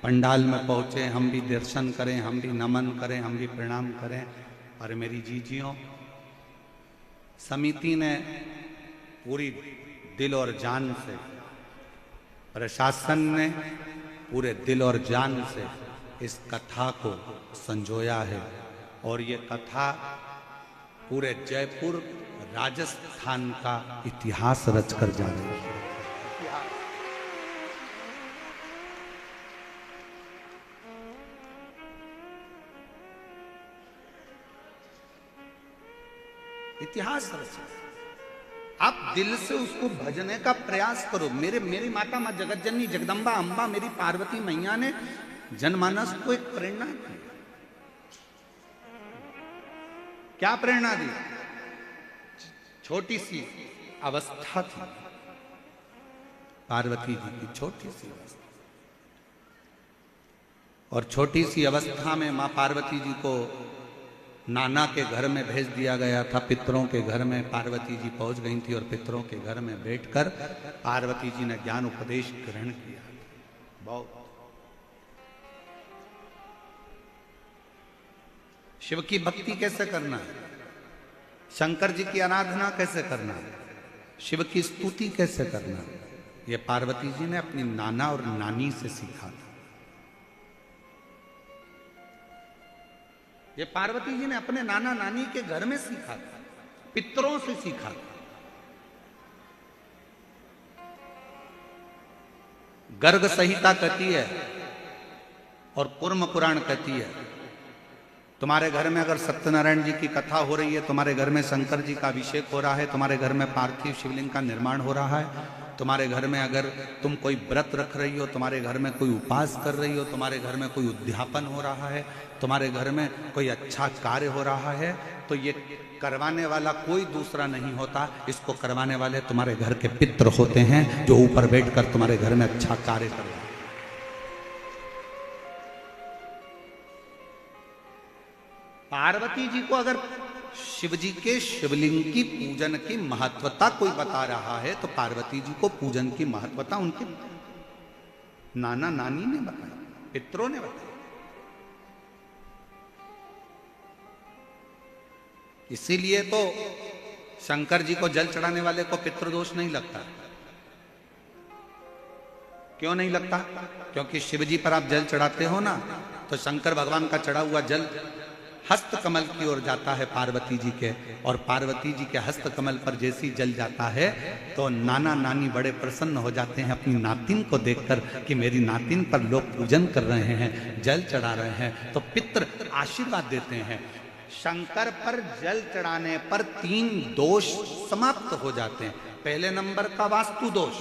[SPEAKER 1] पंडाल में पहुंचे, हम भी दर्शन करें, हम भी नमन करें, हम भी प्रणाम करें। और मेरी जीजियों, समिति ने पूरी दिल और जान से, प्रशासन ने पूरे दिल और जान से इस कथा को संजोया है और ये कथा पूरे जयपुर राजस्थान का इतिहास रचकर जा रही है। इतिहास रचा। आप दिल से उसको भजने का प्रयास करो। मेरी माता मां जगतजननी जगदम्बा अम्बा मेरी पार्वती मैया ने जनमानस को एक प्रेरणा दी। क्या प्रेरणा दी? छोटी सी अवस्था थी पार्वती जी की, छोटी सी अवस्था, और छोटी सी अवस्था में मां पार्वती जी को नाना के घर में भेज दिया गया था। पितरों के घर में पार्वती जी पहुंच गई थी और पितरों के घर में बैठकर पार्वती जी ने ज्ञान उपदेश ग्रहण किया। बहुत शिव की भक्ति कैसे करना है, शंकर जी की आराधना कैसे करना है, शिव की स्तुति कैसे करना है, यह पार्वती जी ने अपनी नाना और नानी से सीखा था। ये पार्वती जी ने अपने नाना नानी के घर में सीखा था, पितरों से सीखा था। गर्ग संहिता कहती है और कूर्म पुराण कहती है, तुम्हारे घर में अगर सत्यनारायण जी की कथा हो रही है, तुम्हारे घर में शंकर जी का अभिषेक हो रहा है, तुम्हारे घर में पार्थिव शिवलिंग का निर्माण हो रहा है, तुम्हारे घर में अगर तुम कोई व्रत रख रही हो, तुम्हारे घर में कोई उपास कर रही हो, तुम्हारे घर में कोई उद्यापन हो रहा है, तुम्हारे घर में कोई अच्छा कार्य हो रहा है, तो ये करवाने वाला कोई दूसरा नहीं होता, इसको करवाने वाले तुम्हारे घर के पितृ होते हैं जो ऊपर बैठकर तुम्हारे घर में अच्छा कार्य कर रहे हैं। पार्वती जी को अगर शिव जी के शिवलिंग की पूजन की महत्वता कोई बता रहा है तो पार्वती जी को पूजन की महत्वता उनके नाना नानी ने बताई, पितरों ने बताई। इसीलिए तो शंकर जी को जल चढ़ाने वाले को पितृदोष नहीं लगता। क्यों नहीं लगता? क्योंकि शिव जी पर आप जल चढ़ाते हो ना, तो शंकर भगवान का चढ़ा हुआ जल हस्त कमल की ओर जाता है पार्वती जी के, और पार्वती जी के हस्त कमल पर जैसी जल जाता है तो नाना नानी बड़े प्रसन्न हो जाते हैं अपनी नातिन को देखकर कि मेरी नातिन पर लोग पूजन कर रहे हैं, जल चढ़ा रहे हैं, तो पितृ आशीर्वाद देते हैं। शंकर पर जल चढ़ाने पर 3 दोष समाप्त हो जाते हैं। पहले नंबर का वास्तु दोष,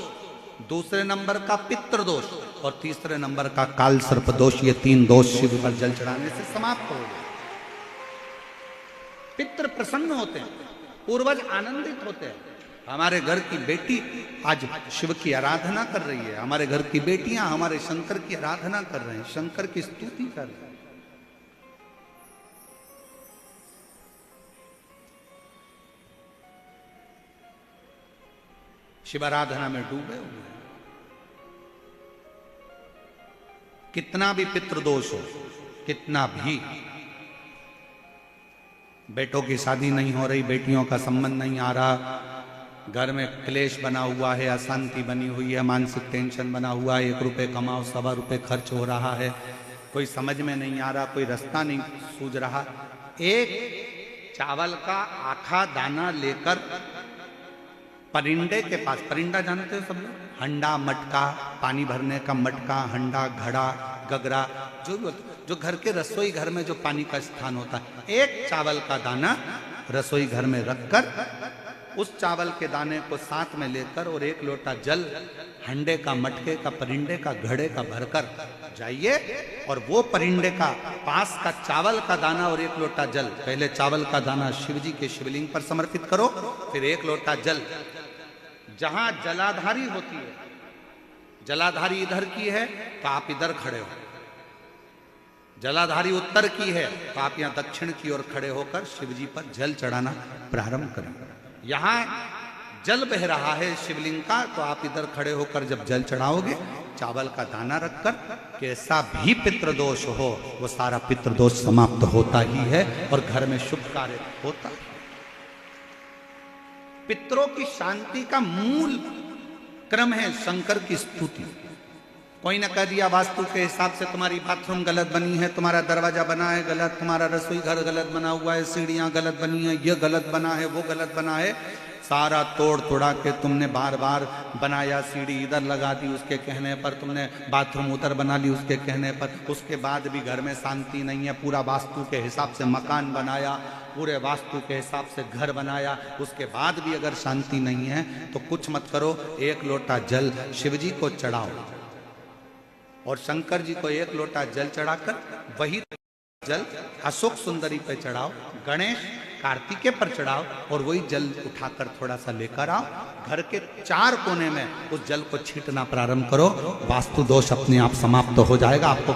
[SPEAKER 1] दूसरे नंबर का पितृ दोष और तीसरे नंबर का काल सर्प दोष। ये 3 दोष शिव पर जल चढ़ाने से समाप्त हो गए। पितृ प्रसन्न होते हैं, पूर्वज आनंदित होते हैं। हमारे घर की बेटी आज शिव की आराधना कर रही है, हमारे घर की बेटियां हमारे शंकर की आराधना कर रहे हैं, शंकर की स्तुति कर रहे हैं। शिव आराधना में डूबे हुए हैं। कितना भी पितृदोष हो, कितना भी, बेटों की शादी नहीं हो रही, बेटियों का संबंध नहीं आ रहा, घर में क्लेश बना हुआ है, अशांति बनी हुई है, मानसिक टेंशन बना हुआ है, 1 रुपए कमाओ 1.25 रुपए खर्च हो रहा है, कोई समझ में नहीं आ रहा, कोई रास्ता नहीं सूझ रहा, एक चावल का आखा दाना लेकर परिंदे के पास, परिंदा जानते हो सब लोग, हंडा मटका, पानी भरने का मटका, हंडा घड़ा गगरा, जो घर के रसोई घर में जो पानी का स्थान होता है, एक चावल का दाना रसोई घर में रखकर उस चावल के दाने को साथ में लेकर और 1 लोटा जल हंडे का, मटके का, परिंदे का, घड़े का भरकर जाइए और वो परिंदे का पास का चावल का दाना और 1 लोटा जल, पहले चावल का दाना शिव जी के शिवलिंग पर समर्पित करो, फिर 1 लोटा जल जहां जलाधारी होती है, जलाधारी इधर की है तो आप इधर खड़े हो, जलाधारी उत्तर की है तो आप यहां दक्षिण की ओर खड़े होकर शिव जी पर जल चढ़ाना प्रारंभ करें। यहां जल बह रहा है शिवलिंग का तो आप इधर खड़े होकर जब जल चढ़ाओगे, चावल का दाना रखकर, कैसा भी पितृदोष हो वो सारा पितृदोष समाप्त होता ही है और घर में शुभ कार्य होता है। पितरों की शांति का मूल क्रम है शंकर की स्तुति। कोई न कह दिया वास्तु के हिसाब से तुम्हारी बाथरूम गलत बनी है, तुम्हारा दरवाजा बना है गलत, तुम्हारा रसोई घर गलत बना हुआ है, सीढ़ियां गलत बनी है, ये गलत बना है, वो गलत बना है, सारा तोड़ तोड़ा के तुमने बार बार बनाया, सीढ़ी इधर लगा दी उसके कहने पर, तुमने बाथरूम उधर बना ली उसके कहने पर, उसके बाद भी घर में शांति नहीं है, पूरा वास्तु के हिसाब से मकान बनाया, पूरे वास्तु के हिसाब से घर बनाया, उसके बाद भी अगर शांति नहीं है तो कुछ मत करो, 1 लोटा जल शिव जी को चढ़ाओ और शंकर जी को 1 लोटा जल चढ़ाकर वही जल अशोक सुंदरी पे चढ़ाओ, गणेश कार्तिकेय पर चढ़ाओ और वही जल उठाकर थोड़ा सा लेकर आओ, घर के 4 कोने में उस जल को छींटना प्रारंभ करो, वास्तु दोष अपने आप समाप्त हो जाएगा। आपको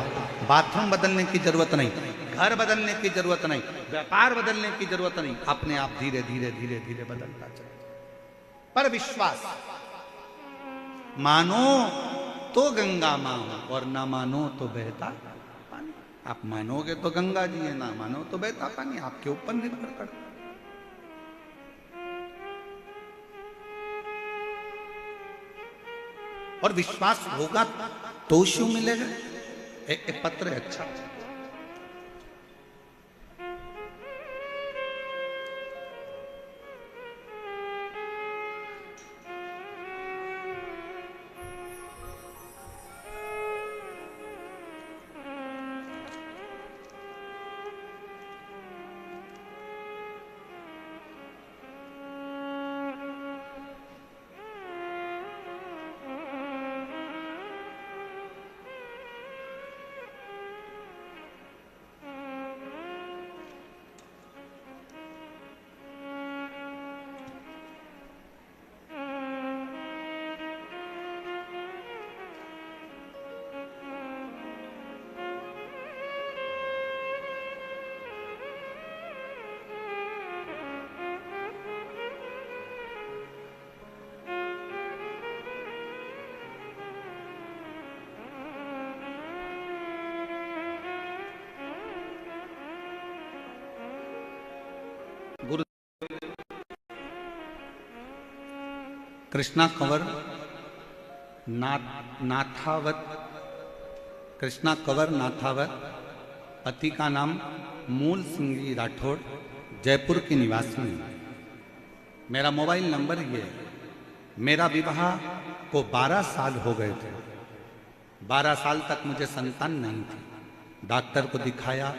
[SPEAKER 1] बाथरूम बदलने की जरूरत नहीं, घर बदलने की जरूरत नहीं, व्यापार बदलने की जरूरत नहीं, अपने आप धीरे धीरे धीरे धीरे बदलता चले। पर विश्वास, मानो तो गंगा मां और ना मानो तो बहता पानी। आप मानोगे तो गंगा जी है, ना मानो तो बहता पानी, आपके ऊपर निर्भर करता। और विश्वास होगा तो शिव मिलेगा। एक पत्र है अच्छा, कृष्णा कंवर नाथावत, कृष्णा कंवर नाथावत, पति का नाम मूल सिंह जी राठौड़, जयपुर की निवासी हूँ। मेरा मोबाइल नंबर ये है। मेरा विवाह को 12 साल हो गए थे। 12 साल तक मुझे संतान नहीं थी। डॉक्टर को दिखाया,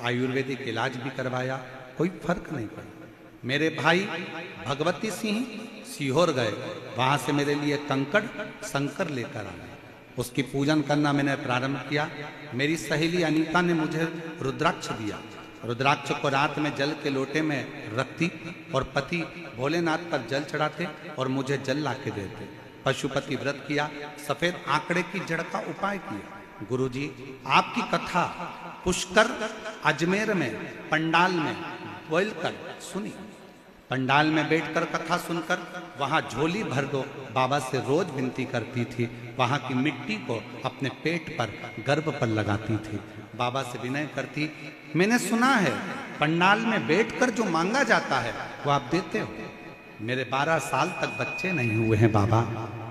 [SPEAKER 1] आयुर्वेदिक इलाज भी करवाया, कोई फर्क नहीं पड़ा। मेरे भाई भगवती सिंह सीहोर गए, वहां से मेरे लिए कंकड़ शंकर लेकर आ गए, उसकी पूजन करना मैंने प्रारंभ किया। मेरी सहेली अनीता ने मुझे रुद्राक्ष दिया, रुद्राक्ष को रात में जल के लोटे में रखती और पति भोलेनाथ पर जल चढ़ाते और मुझे जल ला के देते। पशुपति व्रत किया, सफेद आंकड़े की जड़ का उपाय किया। गुरुजी आपकी कथा पुष्कर अजमेर में पंडाल में बोलकर सुनी, पंडाल में बैठकर कथा सुनकर वहां झोली भर दो बाबा से रोज विनती करती थी, वहां की मिट्टी को अपने पेट पर गर्भ पर लगाती थी, बाबा से विनय करती। मैंने सुना है पंडाल में बैठकर जो मांगा जाता है वो आप देते हो। मेरे 12 साल तक बच्चे नहीं हुए हैं बाबा।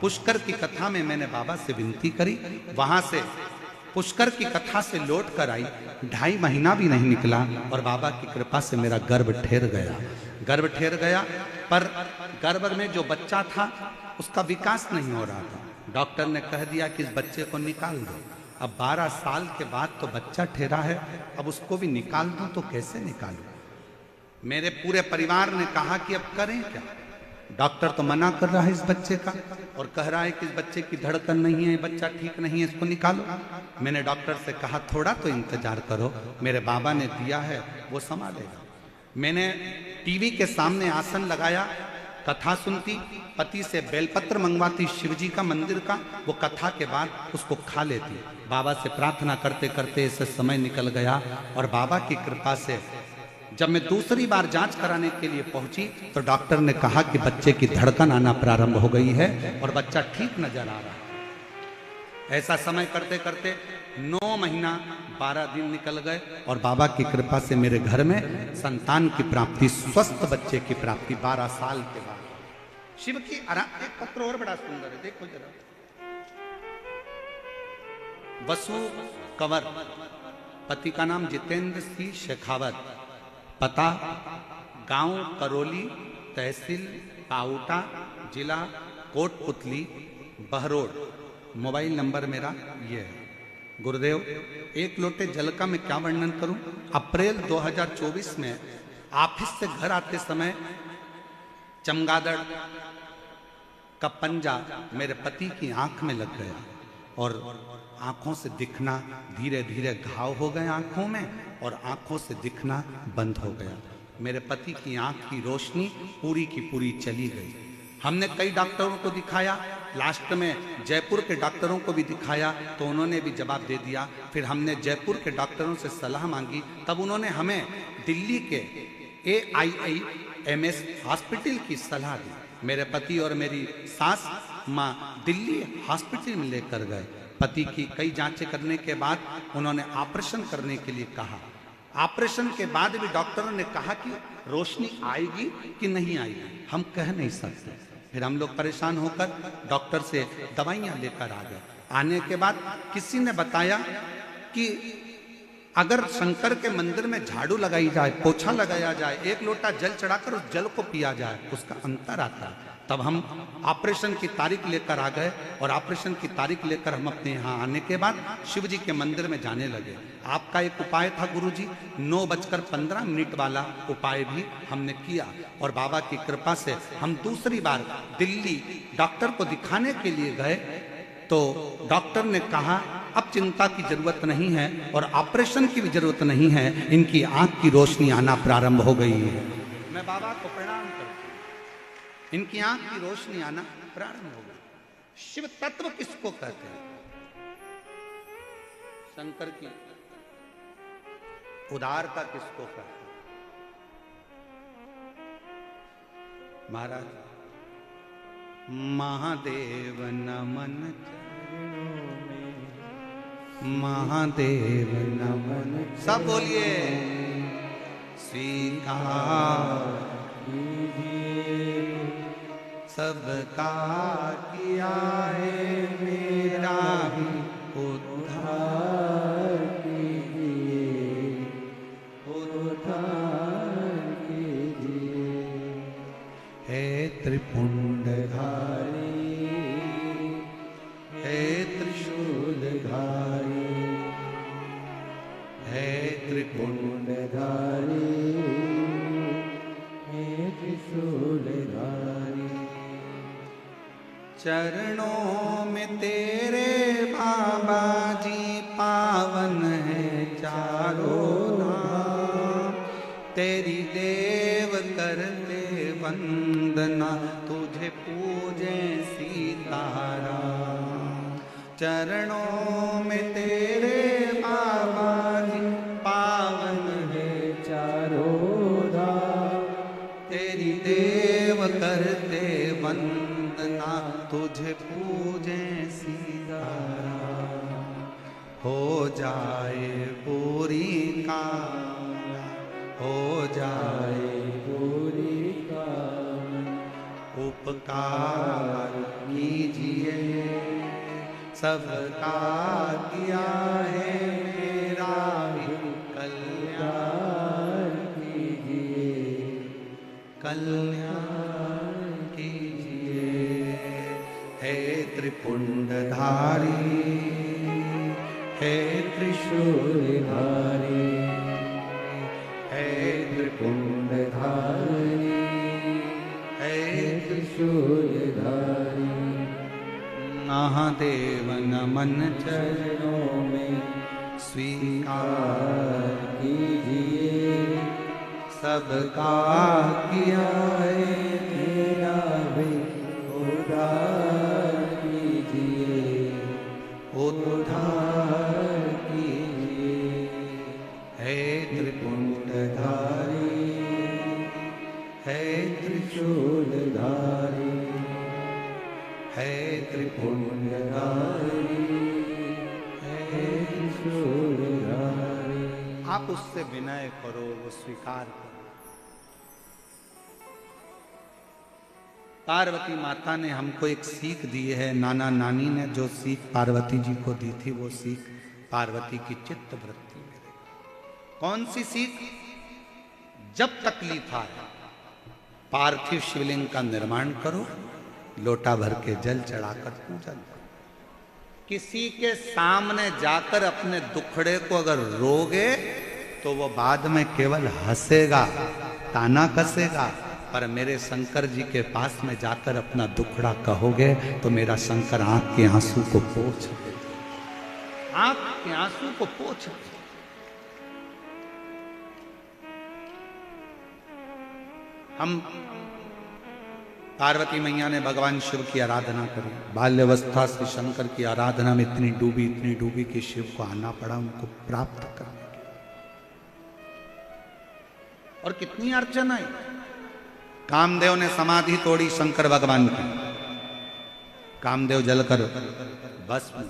[SPEAKER 1] पुष्कर की कथा में मैंने बाबा से विनती करी, वहां से पुष्कर की कथा से लौट कर आई, 2.5 महीना भी नहीं निकला और बाबा की कृपा से मेरा गर्भ ठहर गया। गर्भ ठहर गया पर गर्भ में जो बच्चा था उसका विकास नहीं हो रहा था। डॉक्टर ने कह दिया कि इस बच्चे को निकाल दो। अब 12 साल के बाद तो बच्चा ठहरा है, अब उसको भी निकाल दूं तो कैसे निकालूं। मेरे पूरे परिवार ने कहा कि अब करें क्या। डॉक्टर तो मना कर रहा है इस बच्चे का और कह रहा है कि इस बच्चे की धड़कन नहीं है, बच्चा ठीक नहीं है, इसको निकालो। मैंने डॉक्टर से कहा थोड़ा तो इंतजार करो, मेरे बाबा ने दिया है वो संभालेगा। मैंने टीवी के सामने आसन लगाया, कथा सुनती, पति से बेलपत्र मंगवाती शिवजी का मंदिर का, वो कथा के बाद उसको खा लेती। बाबा से प्रार्थना करते करते इससे समय निकल गया और बाबा की कृपा से जब मैं दूसरी बार जांच कराने के लिए पहुंची तो डॉक्टर ने कहा कि बच्चे की धड़कन आना प्रारंभ हो गई है और बच्चा ठीक नजर आ रहा है। ऐसा समय करते करते 9 महीना 12 दिन निकल गए और बाबा की कृपा से मेरे घर में संतान की प्राप्ति, स्वस्थ बच्चे की प्राप्ति 12 साल के बाद। शिव की एक पत्र और बड़ा सुंदर है, देखो जरा। वसु कंवर, पति का नाम जितेंद्र सिंह शेखावत, पता गांव करौली, तहसील पाउटा, जिला कोटपुतली, बहरोड, मोबाइल नंबर मेरा ये है। गुरुदेव एक लोटे जल का मैं क्या वर्णन करूं। अप्रैल 2024 में ऑफिस से घर आते समय चमगादड़ का पंजा मेरे पति की आंख में लग गया और आंखों से दिखना, धीरे धीरे घाव हो गए आंखों में और आंखों से दिखना बंद हो गया। मेरे पति की आंख की रोशनी पूरी की पूरी चली गई। हमने कई डॉक्टरों को दिखाया, लास्ट में जयपुर के डॉक्टरों को भी दिखाया तो उन्होंने भी जवाब दे दिया। फिर हमने जयपुर के डॉक्टरों से सलाह मांगी, तब उन्होंने हमें दिल्ली के AIIMS हॉस्पिटल की सलाह दी। मेरे पति और मेरी सास माँ दिल्ली हॉस्पिटल में लेकर गए। पति की कई जांचें करने के बाद उन्होंने ऑपरेशन करने के लिए कहा। ऑपरेशन के बाद भी डॉक्टरों ने कहा कि रोशनी आएगी कि नहीं आएगी, हम कह नहीं सकते। फिर हम लोग परेशान होकर डॉक्टर से दवाइयां लेकर आ गए। आने के बाद किसी ने बताया कि अगर शंकर के मंदिर में झाड़ू लगाई जाए, पोछा लगाया जाए, 1 लोटा जल चढ़ाकर उस जल को पिया जाए, उसका अंतर आता है। तब हम ऑपरेशन की तारीख लेकर आ गए और ऑपरेशन की तारीख लेकर हम अपने यहाँ आने के बाद शिव जी के मंदिर में जाने लगे। आपका एक उपाय था गुरुजी, 9:15 वाला उपाय भी हमने किया और बाबा की कृपा से हम दूसरी बार दिल्ली डॉक्टर को दिखाने के लिए गए तो डॉक्टर ने कहा अब चिंता की जरूरत नहीं है और ऑपरेशन की भी जरूरत नहीं है, इनकी आंख की रोशनी आना प्रारंभ हो गई है। मैं बाबा को प्रणाम करता हूं, इनकी आंख की रोशनी आना प्रारंभ हो गई। शिव तत्व किसको कहते हैं? शंकर की उदारता किसको कहते हैं? महाराज महादेव नमन चरणों में, महादेव नमन, सब बोलिए स्वीकार कीजिए सबका किया है मेरा ही उद्धार कीजिए, उद्धार कीजिए। हे त्रिपुंडधारी, हे त्रिशूलधारी, हे त्रिपुंडधारी, चरणों में तेरे बाबा जी पावन है चारों धाम, तेरी देव करते वंदना, तुझे पूजे सीताराम। चरणों में तेरे बाबा जी पावन है
[SPEAKER 2] चारों धाम,
[SPEAKER 1] तेरी देव करते वंदना, तुझे पूजे सीताराम। हो जाए पूरी कामना, हो जाए
[SPEAKER 2] पूरी कामना,
[SPEAKER 1] उपकार कीजिए, सबका किया है मेरा भी कल्याण
[SPEAKER 2] कीजिए,
[SPEAKER 1] कल्याण कीजिए। हे त्रिपुंडधारी, हे
[SPEAKER 2] त्रिशूलधारी,
[SPEAKER 1] हे
[SPEAKER 2] त्रिपुंडधारी,
[SPEAKER 1] हे
[SPEAKER 2] त्रिशूलधारी।
[SPEAKER 1] महादेव नमन
[SPEAKER 2] चरणों में
[SPEAKER 1] स्वीकार
[SPEAKER 2] कीजिए,
[SPEAKER 1] सबका
[SPEAKER 2] किया है मेरा भी उद्धार कीजिए, उद्धार कीजिए।
[SPEAKER 1] हे
[SPEAKER 2] त्रिपुंडधारी,
[SPEAKER 1] हे
[SPEAKER 2] त्रिशूलधारी,
[SPEAKER 1] हे
[SPEAKER 2] त्रिपुंडधारी, हे त्रिशूलधारी।
[SPEAKER 1] आप उससे विनय करो, वो स्वीकार करो। पार्वती माता ने हमको एक सीख दी है, नाना नानी ने जो सीख पार्वती जी को दी थी, वो सीख पार्वती की चित्त वृत्ति में रही। कौन सी सीख? जब तकलीफ आए पार्थिव शिवलिंग का निर्माण करो, लोटा भर के जल चढ़ाकर पूजन करो। किसी के सामने जाकर अपने दुखड़े को अगर रोगे तो वो बाद में केवल हंसेगा, ताना कसेगा, पर मेरे शंकर जी के पास में जाकर अपना दुखड़ा कहोगे तो मेरा शंकर आंख के आंसू को पोंछ देगा, आंख के आंसू को पोंछ देगा। हम पार्वती मैया ने भगवान शिव की आराधना करी, बाल्यावस्था से शंकर की आराधना में इतनी डूबी कि शिव को आना पड़ा उनको प्राप्त करने के लिए। और कितनी अर्चन आई। कामदेव ने समाधि तोड़ी शंकर भगवान की, कामदेव जलकर भस्म।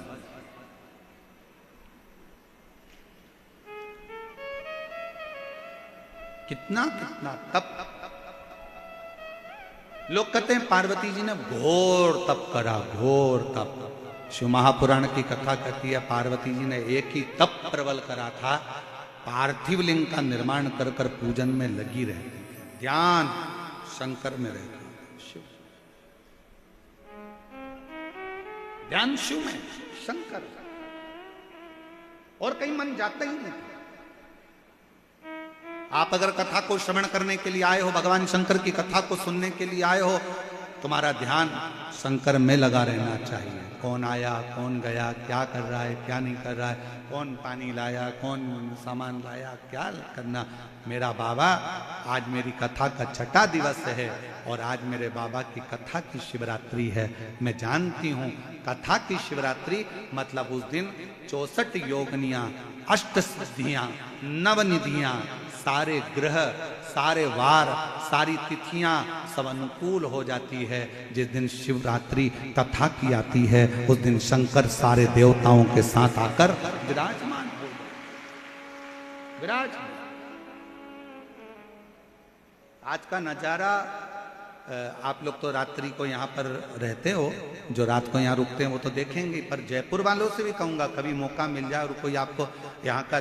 [SPEAKER 1] कितना कितना तप। लोग कहते हैं पार्वती जी ने घोर तप करा, घोर तप। शिव महापुराण की कथा कहती है पार्वती जी ने एक ही तप प्रबल करा था, पार्थिव लिंग का निर्माण कर कर पूजन में लगी रहती, ध्यान शंकर में रहती, शिव ध्यान शिव में, शंकर, और कहीं मन जाता ही नहीं। आप अगर कथा को श्रवण करने के लिए आए हो, भगवान शंकर की कथा को सुनने के लिए आए हो, तुम्हारा ध्यान शंकर में लगा रहना चाहिए। कौन आया, कौन गया, क्या कर रहा है, क्या नहीं कर रहा है, कौन पानी लाया, कौन सामान लाया, क्या करना। मेरा बाबा, आज मेरी कथा का छठा दिवस है और आज मेरे बाबा की कथा की शिवरात्रि है। मैं जानती हूँ कथा की शिवरात्रि मतलब उस दिन 64 योगनियाँ, अष्ट सिद्धियाँ, नवनिधियाँ, सारे ग्रह, सारे वार, सारी तिथियां सब अनुकूल हो जाती है। जिस दिन शिवरात्रि कथा की आती है उस दिन शंकर सारे देवताओं के साथ आकर विराजमान हो, विराजमान। आज का नजारा, आप लोग तो रात्रि को यहाँ पर रहते हो, जो रात को यहाँ रुकते हैं वो तो देखेंगे, पर जयपुर वालों से भी कहूँगा कभी मौका मिल जाए और कोई आपको यहाँ का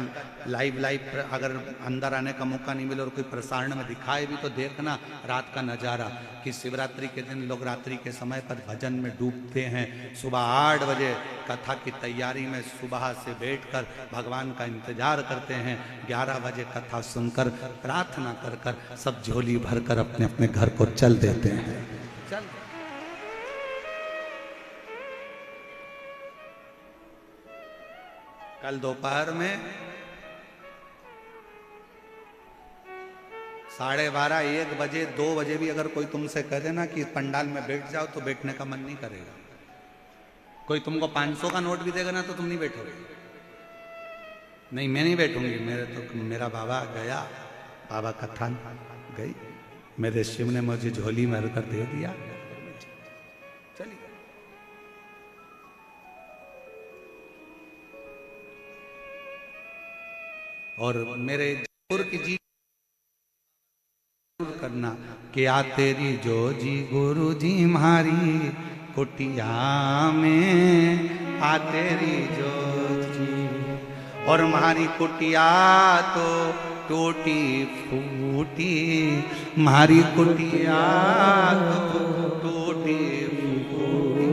[SPEAKER 1] लाइव अगर अंदर आने का मौका नहीं मिले और कोई प्रसारण में दिखाए भी तो देखना रात का नज़ारा, कि शिवरात्रि के दिन लोग रात्रि के समय पर भजन में डूबते हैं। सुबह 8 बजे कथा की तैयारी में सुबह से बैठकर भगवान का इंतजार करते हैं, 11 बजे कथा सुनकर प्रार्थना कर कर सब झोली भरकर अपने अपने घर को चल देते हैं। चल कल दोपहर में 12:30, 1 बजे, 2 बजे भी अगर कोई तुमसे कह देना कि पंडाल में बैठ जाओ तो बैठने का मन नहीं करेगा। कोई तुमको 500 का नोट भी देगा ना तो तुम नहीं बैठोगे। नहीं, मैं नहीं बैठूंगी। मेरा बाबा गया, बाबा कथा गई, मेरे शिव ने मुझे झोली में कर दे दिया, चलिए। और मेरे जयपुर की जी करना कि आ तेरी जो जी गुरु जी मारी कुटिया में, आ तेरी जो जी, और हमारी कुटिया तो टूटी फूटी, हमारी कुटिया तो टूटी फूटी,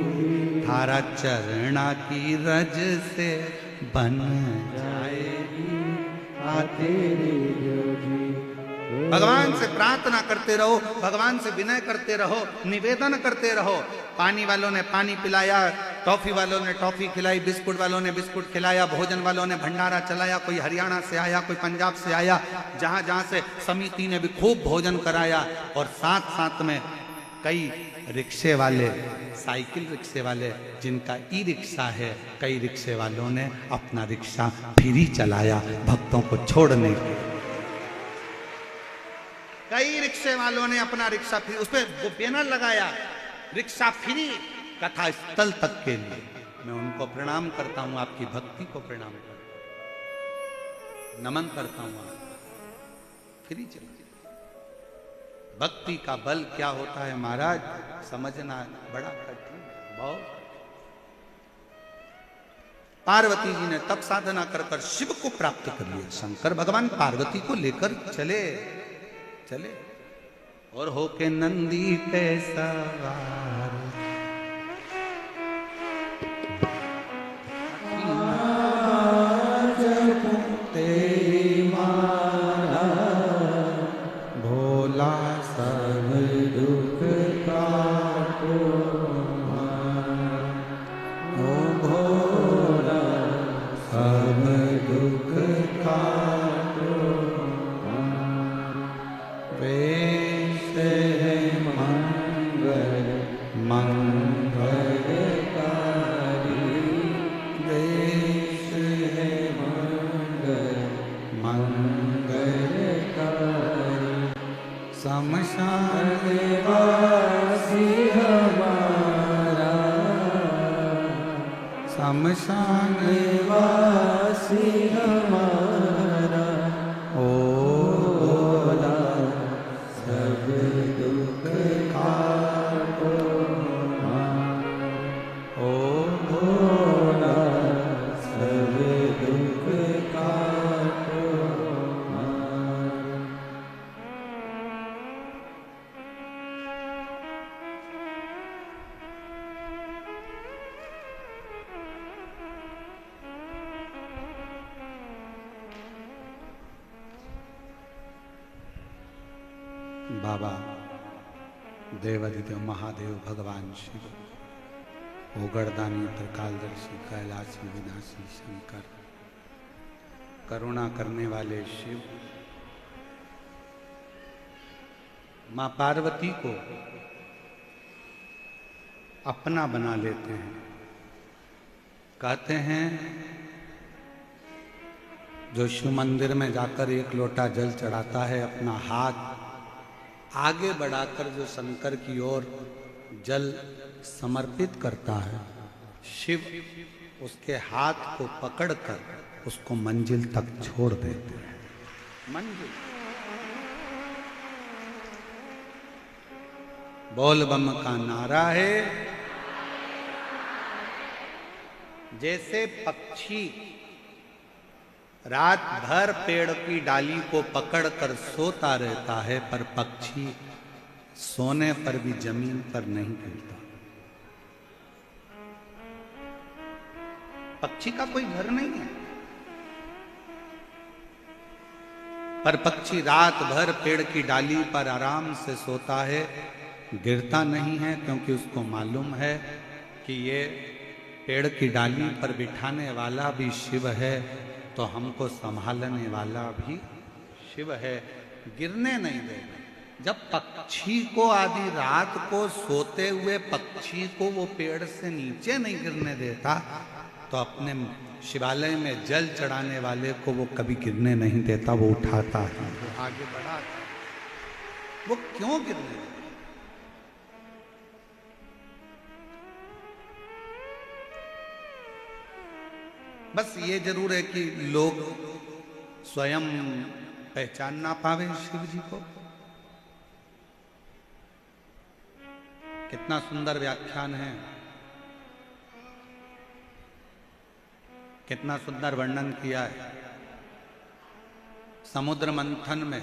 [SPEAKER 1] थारा चरणा की रज से बन जाएगी आ तेरी जो जी। भगवान से प्रार्थना करते रहो, भगवान से विनय करते रहो, निवेदन करते रहो। पानी वालों ने पानी पिलाया, टॉफी वालों ने टॉफी खिलाई, बिस्कुट वालों ने बिस्कुट खिलाया, भोजन वालों ने भंडारा चलाया, कोई हरियाणा से आया, कोई पंजाब से आया, जहां जहां से समिति ने भी खूब भोजन कराया। और साथ साथ में कई रिक्शे वाले, साइकिल रिक्शे वाले जिनका ई रिक्शा है, कई रिक्शे वालों ने अपना रिक्शा फ्री चलाया भक्तों को छोड़ने के। कई रिक्शे वालों ने अपना रिक्शा फ्री, उस पर वो बैनर लगाया, रिक्शा फ्री कथा स्थल तक के लिए। मैं उनको प्रणाम करता हूं, आपकी भक्ति को प्रणाम करता हूं, नमन करता हूं। फ्री चला, भक्ति का बल क्या होता है महाराज, समझना बड़ा कठिन है, बहुत। पार्वती जी ने तप साधना कर कर शिव को प्राप्त कर लिया। शंकर भगवान पार्वती को लेकर चले और होके नंदी पे सवार,
[SPEAKER 2] भोला सब दुख काटो, ओ भोला सब दुख काटो, वेश है मंगल मंगलकारी, वेश है मंगल मंगलकारी, शमशान वासी हमारा, शमशान वासी हमारा, ओ भोला सब दुख काटो, ओ भोला सब दुख काटो।
[SPEAKER 1] बाबा देवाधिदेव महादेव भगवान शिव, ओगड़दानी त्रिकालदर्शी कैलाशी विनाशी शंकर, करुणा करने वाले शिव, मां पार्वती को अपना बना लेते हैं। कहते हैं जो शिव मंदिर में जाकर 1 लोटा जल चढ़ाता है, अपना हाथ आगे बढ़ाकर जो शंकर की ओर जल समर्पित करता है, शिव उसके हाथ को पकड़कर उसको मंजिल तक छोड़ देते हैं। मंजिल, बोल बम का नारा है। जैसे पक्षी रात भर पेड़ की डाली को पकड़कर सोता रहता है, पर पक्षी सोने पर भी जमीन पर नहीं गिरता। पक्षी का कोई घर नहीं है, पर पक्षी रात भर पेड़ की डाली पर आराम से सोता है, गिरता नहीं है, क्योंकि उसको मालूम है कि ये पेड़ की डाली पर बिठाने वाला भी शिव है, तो हमको संभालने वाला भी शिव है, गिरने नहीं देगा। जब पक्षी को आधी रात को सोते हुए पक्षी को वो पेड़ से नीचे नहीं गिरने देता, तो अपने शिवालय में जल चढ़ाने वाले को वो कभी गिरने नहीं देता, वो उठाता है, वो आगे बढ़ाता है। वो क्यों गिरने देता? बस ये जरूर है कि लोग स्वयं पहचान ना पावे शिव जी को। कितना सुंदर व्याख्यान है, कितना सुंदर वर्णन किया है। समुद्र मंथन में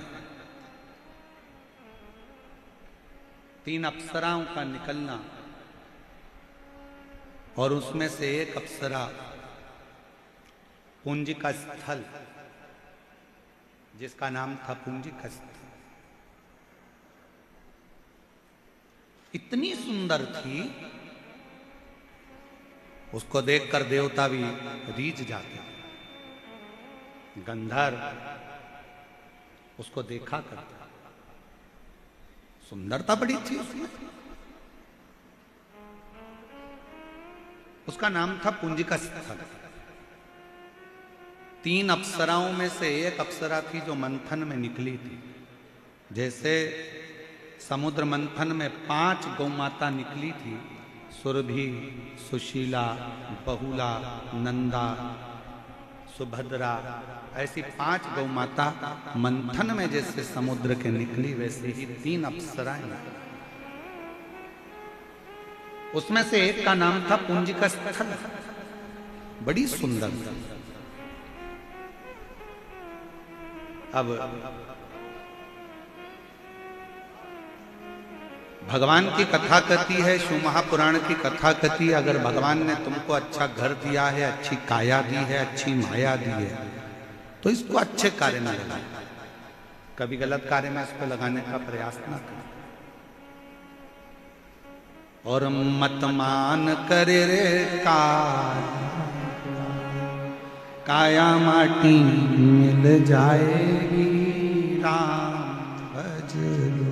[SPEAKER 1] 3 अप्सराओं का निकलना और उसमें से एक अप्सरा पुंजिका स्थल, जिसका नाम था पुंजिका स्थल, इतनी सुंदर थी, उसको देखकर देवता भी रीझ जाते, गंधर्व उसको देखा करता, सुंदरता बड़ी थी उसमें। उसका नाम था पुंजिका स्थल। 3 अप्सराओं में से एक अप्सरा थी जो मंथन में निकली थी। जैसे समुद्र मंथन में 5 गौमाता निकली थी, सुरभि, सुशीला, बहुला, नंदा, सुभद्रा, ऐसी 5 गौमाता मंथन में जैसे समुद्र के निकली, वैसे ही 3 अप्सराएं निकली। उसमें से एक का नाम था पुंजिका स्थल, बड़ी सुंदर। अब भगवान की कथा कथी है, शिव महापुराण की कथा कथी, अगर भगवान ने तुमको अच्छा घर दिया है, अच्छी काया दी है, अच्छी माया दी है, तो इसको अच्छे कार्य में लगाओ, कभी गलत कार्य में इसको लगाने का प्रयास ना करो। और मत मान करे रे काया माटी मिल जाएगी, राम भज लो,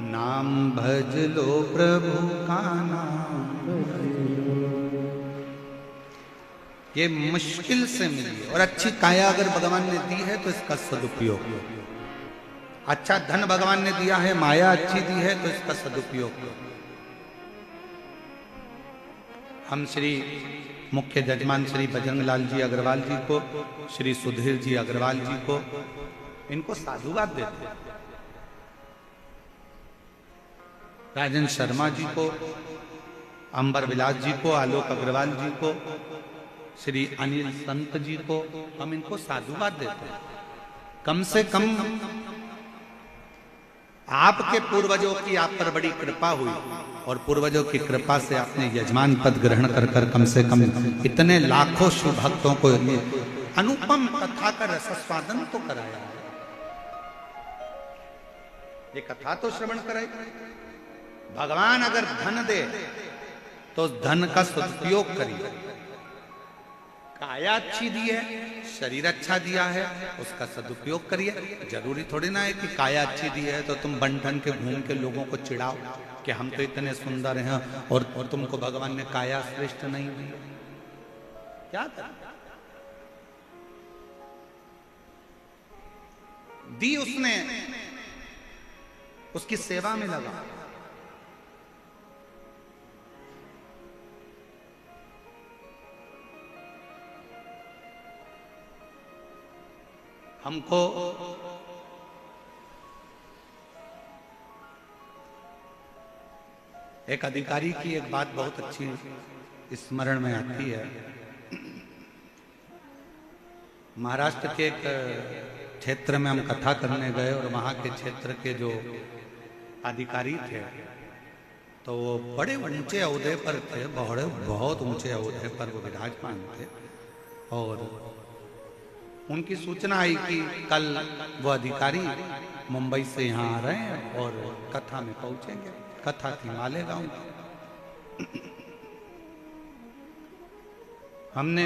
[SPEAKER 1] नाम भज लो, प्रभु का नाम भज लो। ये मुश्किल से मिली। और अच्छी काया अगर भगवान ने दी है तो इसका सदुपयोग, अच्छा धन भगवान ने दिया है, माया अच्छी दी है तो इसका सदुपयोग। हम श्री मुख्य जजमान श्री बजरंग लाल जी अग्रवाल जी को, श्री सुधीर जी अग्रवाल जी को, इनको साधुवाद देते हैं। राजन शर्मा जी को, अंबर विलास जी को, आलोक अग्रवाल जी को, श्री अनिल संत जी को हम इनको साधुवाद देते हैं। कम से कम आपके पूर्वजों की आप पर बड़ी कृपा हुई और पूर्वजों की कृपा से आपने यजमान पद ग्रहण कर कर कम से कम इतने लाखों शिव भक्तों को अनुपम कथा का रसस्वादन तो कराया। ये कथा तो श्रवण कराई। भगवान अगर धन दे तो धन का सदुपयोग करिए। काया अच्छी दी है, शरीर अच्छा दिया है, उसका सदुपयोग करिए। जरूरी थोड़ी ना है कि काया अच्छी दी है तो तुम बन ठन के घूम के लोगों को चिढ़ाओ कि हम तो इतने सुंदर हैं और तुमको भगवान ने काया श्रेष्ठ नहीं दी। क्या कर दी उसने, उसकी सेवा में लगा। हमको एक अधिकारी की एक बात बहुत अच्छी स्मरण में आती है। महाराष्ट्र के एक क्षेत्र में हम कथा करने गए और वहाँ के क्षेत्र के जो अधिकारी थे तो वो बड़े ऊंचे ओहदे पर थे, बहुत ऊंचे ओहदे पर वो विराजमान थे। और उनकी सूचना आई कि कल वो अधिकारी मुंबई से यहाँ आ रहे हैं और कथा में पहुंचेंगे। कथा थी मालेगांव। हमने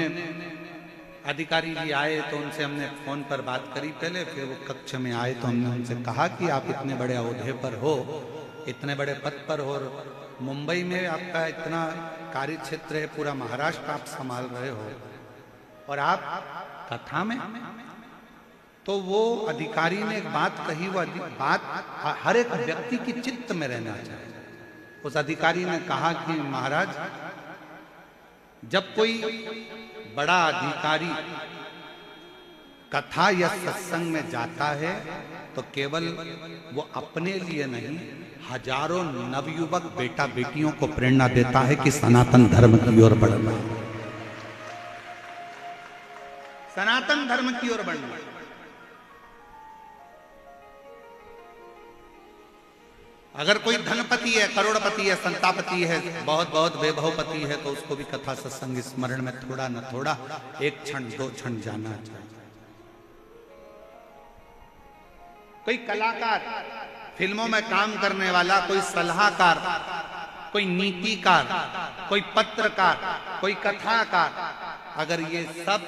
[SPEAKER 1] अधिकारी जी आए तो उनसे हमने फोन पर बात करी पहले, फिर वो कक्ष में आए तो हमने उनसे कहा कि आप इतने बड़े ओहदे पर हो, इतने बड़े पद पर हो, मुंबई में आपका इतना कार्य क्षेत्र है, पूरा महाराष्ट्र आप संभाल रहे हो और आप कथा में। तो वो अधिकारी ने एक बात कही, वो बात हर एक व्यक्ति की चित्त में रहना चाहिए। उस अधिकारी ने कहा कि महाराज, जब कोई बड़ा अधिकारी कथा या सत्संग में जाता है तो केवल वो अपने लिए नहीं, हजारों नवयुवक बेटा बेटियों को प्रेरणा देता है कि सनातन धर्म की ओर बढ़ना, सनातन धर्म की ओर बढ़ना। अगर कोई धनपति है, करोड़पति है, संतापति है, बहुत बहुत वैभवपति है, तो उसको भी कथा सत्संग स्मरण में थोड़ा न थोड़ा, एक क्षण दो क्षण जाना चाहिए। कोई कलाकार, फिल्मों में काम करने वाला, कोई सलाहकार, कोई नीतिकार, कोई पत्रकार, कोई कथाकार, अगर ये सब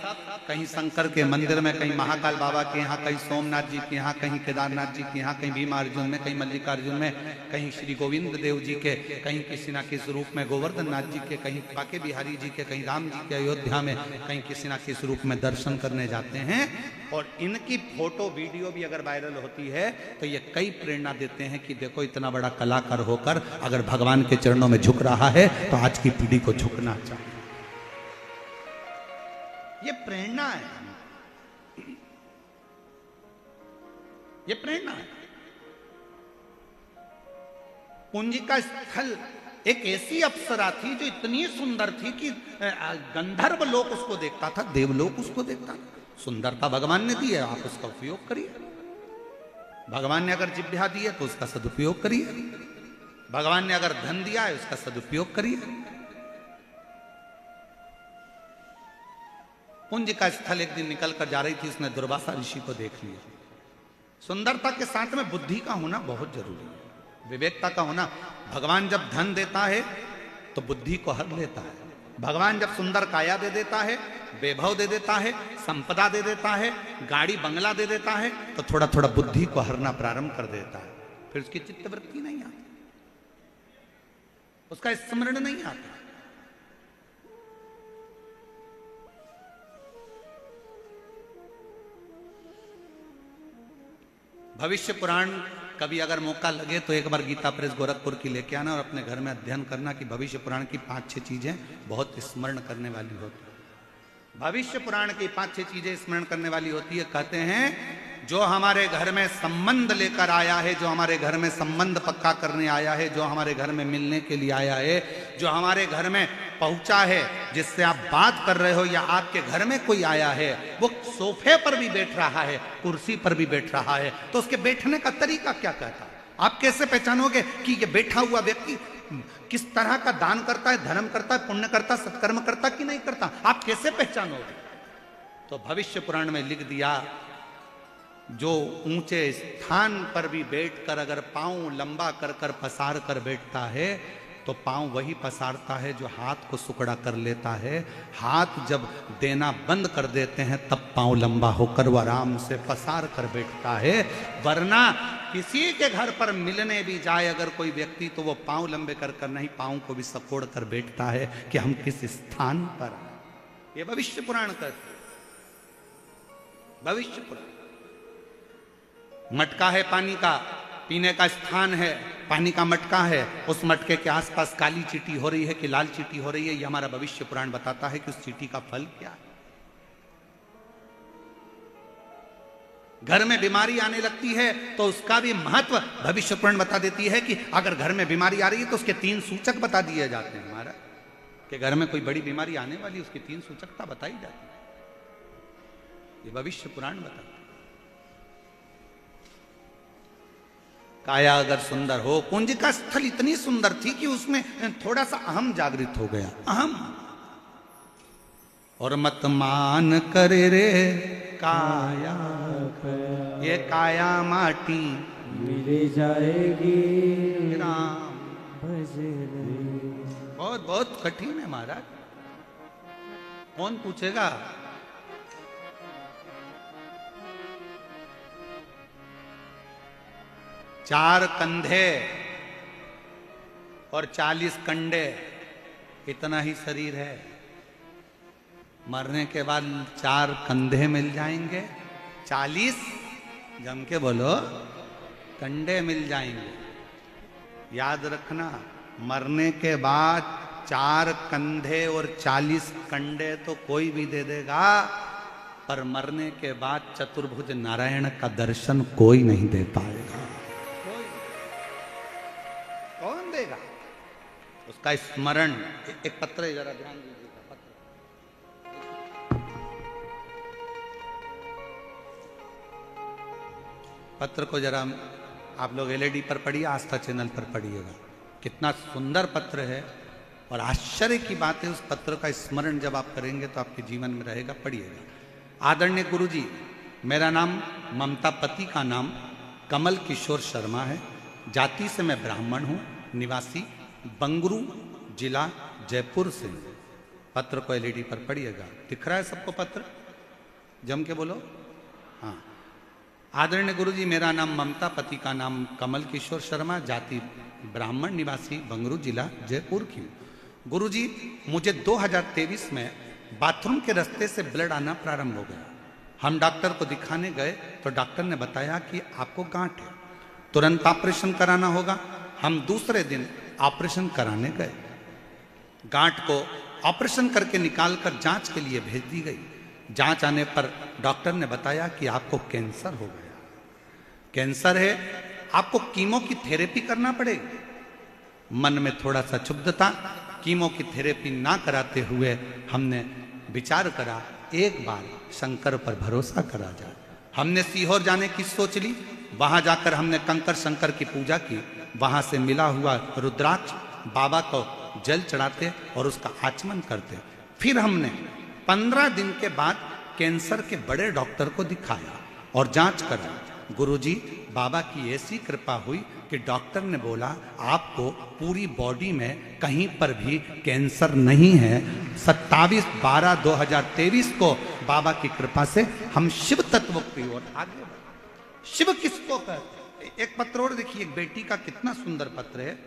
[SPEAKER 1] कहीं शंकर के मंदिर में, कहीं महाकाल बाबा के यहाँ, कहीं सोमनाथ जी के यहाँ, कहीं केदारनाथ जी के यहाँ, कहीं भीमार्जुन में, कहीं मल्लिकार्जुन में, कहीं श्री गोविंद देव जी के, कहीं किसी ना किसी रूप में गोवर्धन नाथ जी के, कहीं बाके बिहारी जी के, कहीं राम जी के अयोध्या में, कहीं किसी ना किसी रूप में दर्शन करने जाते हैं, और इनकी फोटो वीडियो भी अगर वायरल होती है तो ये कई प्रेरणा देते हैं कि देखो इतना बड़ा कलाकार होकर अगर भगवान के चरणों में झुक रहा है तो आज की पीढ़ी को झुकना चाहिए। ये प्रेरणा है, ये प्रेरणा है। पूंजी का स्थल एक ऐसी अप्सरा थी जो इतनी सुंदर थी कि गंधर्व लोक उसको देखता था, देवलोक उसको देखता था। सुंदरता भगवान ने दी है, आप उसका उपयोग करिए। भगवान ने अगर जिह्वा दी है तो उसका सदुपयोग करिए। भगवान ने अगर धन दिया है उसका सदुपयोग करिए। पुंज का स्थल एक दिन निकल कर जा रही थी, उसने दुर्वासा ऋषि को देख लिया। सुंदरता के साथ में बुद्धि का होना बहुत जरूरी है, विवेकता का होना। भगवान जब धन देता है तो बुद्धि को हर लेता है। भगवान जब सुंदर काया दे देता है, वैभव दे देता है, संपदा दे देता है, गाड़ी बंगला दे देता है, तो थोड़ा थोड़ा बुद्धि को हरना प्रारंभ कर देता है। फिर उसकी चित्तवृत्ति नहीं आती, उसका स्मरण नहीं आता। भविष्य पुराण कभी अगर मौका लगे तो एक बार गीता प्रेस गोरखपुर की लेके आना और अपने घर में अध्ययन करना कि भविष्य पुराण की 5-6 चीजें बहुत स्मरण करने वाली होती है। भविष्य पुराण की 5-6 चीजें स्मरण करने वाली होती है। कहते हैं जो हमारे घर में संबंध लेकर आया है, जो हमारे घर में संबंध पक्का करने आया है, जो हमारे घर में मिलने के लिए आया है, जो हमारे घर में पहुंचा है, जिससे आप बात कर रहे हो, या आपके घर में कोई आया है, वो सोफे पर भी बैठ रहा है, कुर्सी पर भी बैठ रहा है, तो उसके बैठने का तरीका क्या कहता है? आप कैसे पहचानोगे कि ये बैठा हुआ व्यक्ति किस तरह का दान करता है, धर्म करता है, पुण्य करता है, सत्कर्म करता कि नहीं करता? आप कैसे पहचानोगे? तो भविष्य पुराण में लिख दिया, जो ऊंचे स्थान पर भी बैठकर अगर पांव लंबा कर कर पसार कर बैठता है तो पांव वही पसारता है जो हाथ को सुकड़ा कर लेता है। हाथ जब देना बंद कर देते हैं तब पांव लंबा होकर वो आराम से पसार कर बैठता है। वरना किसी के घर पर मिलने भी जाए अगर कोई व्यक्ति तो वो पांव लंबे कर कर नहीं, पांव को भी सकोड़ कर बैठता है कि हम किस स्थान पर। ये भविष्य पुराण कहते, भविष्य पुराण। मटका है पानी का, पीने का स्थान है, पानी का मटका है, उस मटके के आसपास काली चींटी हो रही है कि लाल चींटी हो रही है, यह हमारा भविष्य पुराण बताता है कि उस चींटी का फल क्या है। घर में बीमारी आने लगती है तो उसका भी महत्व भविष्य पुराण बता देती है कि अगर घर में बीमारी आ रही है तो उसके 3 सूचक बता दिए जाते हैं। हमारा कि घर में कोई बड़ी बीमारी आने वाली, उसकी 3 सूचकता बताई जाती है। ये भविष्य पुराण बताता है। काया अगर सुंदर हो, कुंज का स्थल इतनी सुंदर थी कि उसमें थोड़ा सा अहम जागृत हो गया। अहम और मत मान करे रे काया, ये काया माटी
[SPEAKER 2] मिल जाएगी
[SPEAKER 1] राम। बहुत बहुत कठिन है महाराज। कौन पूछेगा? चार कंधे और 40 कंडे, इतना ही शरीर है। मरने के बाद 4 कंधे मिल जाएंगे, 40 जम के बोलो कंडे मिल जाएंगे। याद रखना, मरने के बाद 4 कंधे और 40 कंडे तो कोई भी दे देगा, पर मरने के बाद चतुर्भुज नारायण का दर्शन कोई नहीं दे पाएगा। कौन देगा उसका स्मरण? एक पत्र है, जरा ध्यान दीजिएगा। पत्र को जरा आप लोग एलईडी पर पढ़िए, आस्था चैनल पर पढ़िएगा। कितना सुंदर पत्र है और आश्चर्य की बात है, उस पत्र का स्मरण जब आप करेंगे तो आपके जीवन में रहेगा। पढ़िएगा। आदरणीय गुरुजी, मेरा नाम ममता, पति का नाम कमल किशोर शर्मा है। जाति से मैं ब्राह्मण हूँ, निवासी बंगरू, जिला जयपुर से। पत्र को एलईडी पर पढ़िएगा। दिख रहा है सबको पत्र? जम के बोलो हाँ। आदरणीय गुरुजी, मेरा नाम ममता, पति का नाम कमल किशोर शर्मा, जाति ब्राह्मण, निवासी बंगरू, जिला जयपुर की। गुरुजी, मुझे 2023 में बाथरूम के रास्ते से ब्लड आना प्रारंभ हो गया। हम डॉक्टर को दिखाने गए तो डॉक्टर ने बताया कि आपको गांठ है, तुरंत ऑपरेशन कराना होगा। हम दूसरे दिन ऑपरेशन कराने गए। गांठ को ऑपरेशन करके निकालकर जांच के लिए भेज दी गई। जांच आने पर डॉक्टर ने बताया कि आपको कैंसर हो गया। कैंसर है, आपको कीमो की थेरेपी करना पड़ेगी। मन में थोड़ा सा क्षुब्धता, कीमो की थेरेपी ना कराते हुए हमने विचार करा, एक बार शंकर पर भरोसा करा जाए। हमने सीहोर जाने की सोच ली। वहां जाकर हमने कंकर शंकर की पूजा की। वहां से मिला हुआ रुद्राक्ष बाबा को जल चढ़ाते और उसका आचमन करते। फिर हमने 15 दिन के बाद कैंसर के बड़े डॉक्टर को दिखाया और जांच करा। गुरुजी, बाबा की ऐसी कृपा हुई कि डॉक्टर ने बोला आपको पूरी बॉडी में कहीं पर भी कैंसर नहीं है। 27/12/2023 को बाबा की कृपा से हम शिव तत्व की ओर आगे बढ़े। शिव किसको कहते? एक पत्र और देखिए, एक बेटी का कितना सुंदर पत्र है।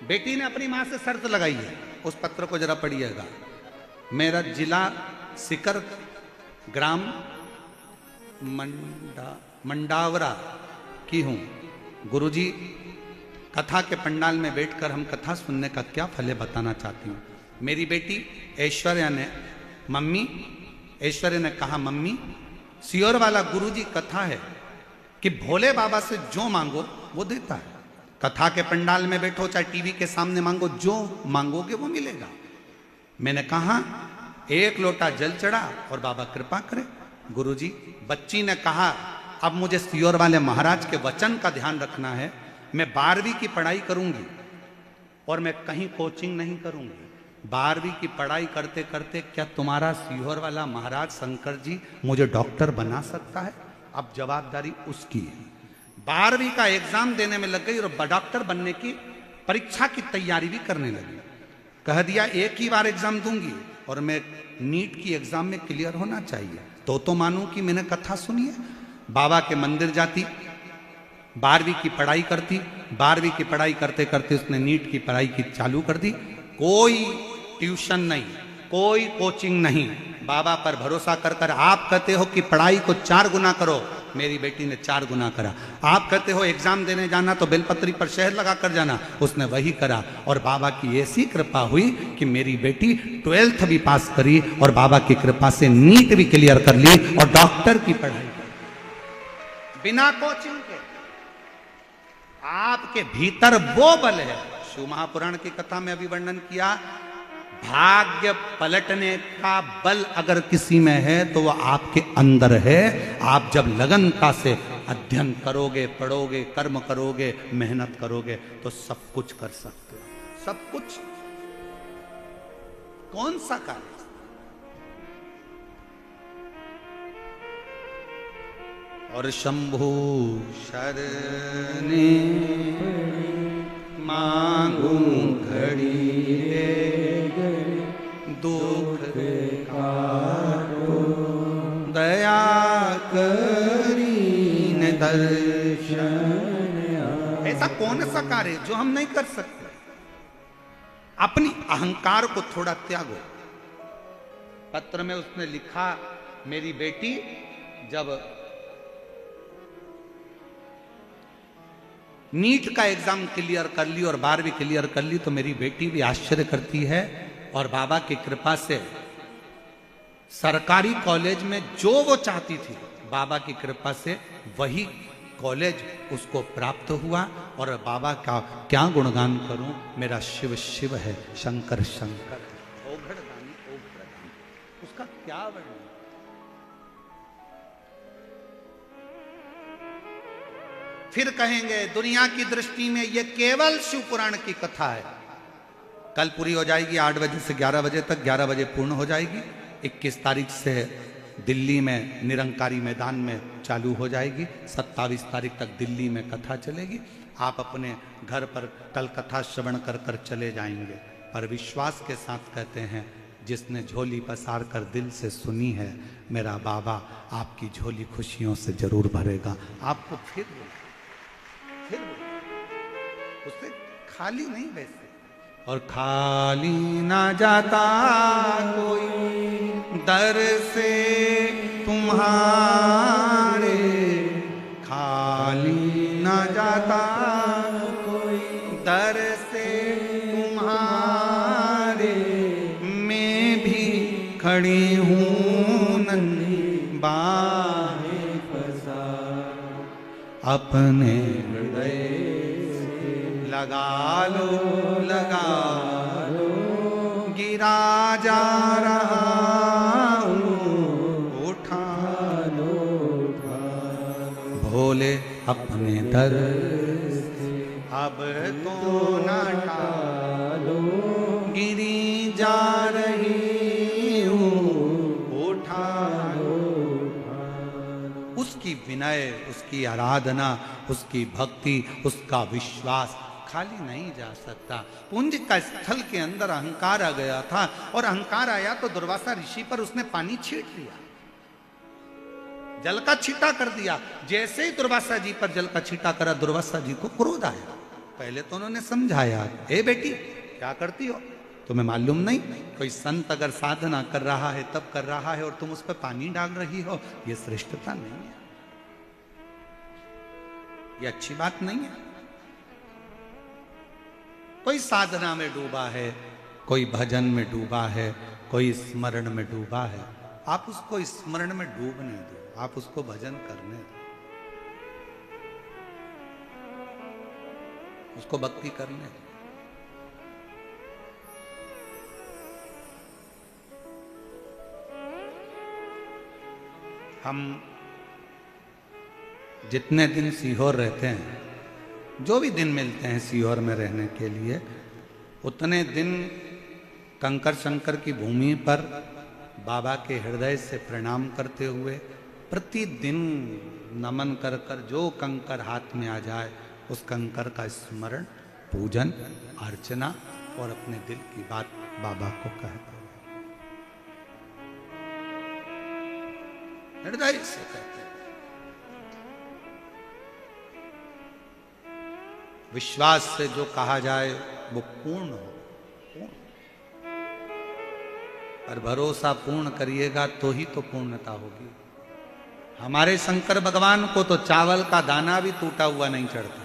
[SPEAKER 1] बेटी ने अपनी मां से शर्त लगाई है, उस पत्र को जरा पढ़िएगा। मेरा जिला सिकर, ग्राम मंडावरा की हूं। गुरुजी, कथा के पंडाल में बैठकर हम कथा सुनने का क्या फल है बताना चाहती हूँ। मेरी बेटी ऐश्वर्या ने कहा, मम्मी, सियोर वाला गुरुजी कथा है कि भोले बाबा से जो मांगो वो देता है। कथा के पंडाल में बैठो चाहे टीवी के सामने मांगो, जो मांगोगे वो मिलेगा। मैंने कहा, एक लोटा जल चढ़ा और बाबा कृपा करे। गुरुजी, बच्ची ने कहा, अब मुझे सियोर वाले महाराज के वचन का ध्यान रखना है। मैं 12वीं की पढ़ाई करूंगी और मैं कहीं कोचिंग नहीं करूंगी। 12वीं की पढ़ाई करते करते क्या तुम्हारा सियोर वाला महाराज शंकर जी मुझे डॉक्टर बना सकता है? अब जवाबदारी उसकी है। 12वीं का एग्जाम देने में लग गई और डॉक्टर बनने की परीक्षा की तैयारी भी करने लगी। कह दिया एक ही बार एग्जाम दूंगी और मैं नीट की एग्जाम में क्लियर होना चाहिए तो मानूं कि मैंने कथा सुनी है। बाबा के मंदिर जाती, 12वीं की पढ़ाई करती। 12वीं की पढ़ाई करते करते उसने नीट की पढ़ाई की चालू कर दी। कोई ट्यूशन नहीं, कोई कोचिंग नहीं, बाबा पर भरोसा कर कर। आप कहते हो कि पढ़ाई को 4 गुना करो, मेरी बेटी ने 4 गुना करा। आप कहते हो एग्जाम देने जाना तो बेलपत्री पर शहद लगा कर जाना, उसने वही करा। और बाबा की ऐसी कृपा हुई कि मेरी बेटी 12th भी पास करी और बाबा की कृपा से नीट भी क्लियर कर ली और डॉक्टर की पढ़ाई बिना कोचिंग के। आपके भीतर वो बल है। शिव महापुराण की कथा में अभी वर्णन किया, भाग्य पलटने का बल अगर किसी में है तो वह आपके अंदर है। आप जब लगनता से अध्ययन करोगे, पढ़ोगे, कर्म करोगे, मेहनत करोगे तो सब कुछ कर सकते हो। सब कुछ। कौन सा कार्य? और शंभु शरणे मांगू घड़ी रे ऐसा कौन सा कार्य जो हम नहीं कर सकते? अपनी अहंकार को थोड़ा त्यागो। पत्र में उसने लिखा, मेरी बेटी जब नीट का एग्जाम क्लियर कर ली और 12वीं क्लियर कर ली तो मेरी बेटी भी आश्चर्य करती है, और बाबा की कृपा से सरकारी कॉलेज में जो वो चाहती थी, बाबा की कृपा से वही कॉलेज उसको प्राप्त हुआ। और बाबा का क्या गुणगान करूं, मेरा शिव शिव है, शंकर शंकर है, ओघड़ दानी ओघड़ दानी, उसका क्या वर्णन। फिर कहेंगे दुनिया की दृष्टि में ये केवल शिव पुराण की कथा है। कल पूरी हो जाएगी 8 बजे से 11 बजे तक, 11 बजे पूर्ण हो जाएगी। 21 तारीख से दिल्ली में निरंकारी मैदान में चालू हो जाएगी। 27 तारीख तक दिल्ली में कथा चलेगी। आप अपने घर पर कल कथा श्रवण कर कर चले जाएंगे, पर विश्वास के साथ कहते हैं, जिसने झोली पसार कर दिल से सुनी है, मेरा बाबा आपकी झोली खुशियों से जरूर भरेगा। आपको फिर उससे खाली नहीं वैसे, और खाली ना जाता कोई दर से तुम्हारे, खाली ना जाता कोई दर से तुम्हारे, मैं भी खड़ी हूँ नन्ही बाहें फंसा, अपने हृदय लगा लो लगा लो, गिरा जा रहा हूँ, उठा लो भोले अपने दर से, अब तो न टालो, गिरी जा रही हूँ, उठा लो। उसकी विनय, उसकी आराधना, उसकी भक्ति, उसका विश्वास खाली नहीं जा सकता। पुंज का स्थल के अंदर अहंकार आ गया था, और अहंकार आया तो दुर्वासा ऋषि पर उसने पानी छीट दिया, जल का छीटा कर दिया। जैसे ही दुर्वासा जी पर जल का छीटा करा, दुर्वासा जी को क्रोध आया। पहले तो उन्होंने समझाया, ए बेटी क्या करती हो, तुम्हें मालूम नहीं, कोई संत अगर साधना कर रहा है तब कर रहा है और तुम उस पर पानी डाल रही हो, यह श्रेष्ठता नहीं है, ये अच्छी बात नहीं है। कोई साधना में डूबा है, कोई भजन में डूबा है, कोई स्मरण में डूबा है, आप उसको स्मरण में डूबने दो, आप उसको भजन करने दो, उसको भक्ति करने दो। हम जितने दिन सीहोर रहते हैं, जो भी दिन मिलते हैं सीहोर में रहने के लिए, उतने दिन कंकर शंकर की भूमि पर बाबा के हृदय से प्रणाम करते हुए, प्रतिदिन नमन कर कर जो कंकर हाथ में आ जाए उस कंकर का स्मरण, पूजन, अर्चना और अपने दिल की बात बाबा को कहते हैं, हृदय से कहते हैं। विश्वास से जो कहा जाए वो पूर्ण हो, पूर्ण। पर भरोसा पूर्ण करिएगा तो ही तो पूर्णता होगी। हमारे शंकर भगवान को तो चावल का दाना भी टूटा हुआ नहीं चढ़ता,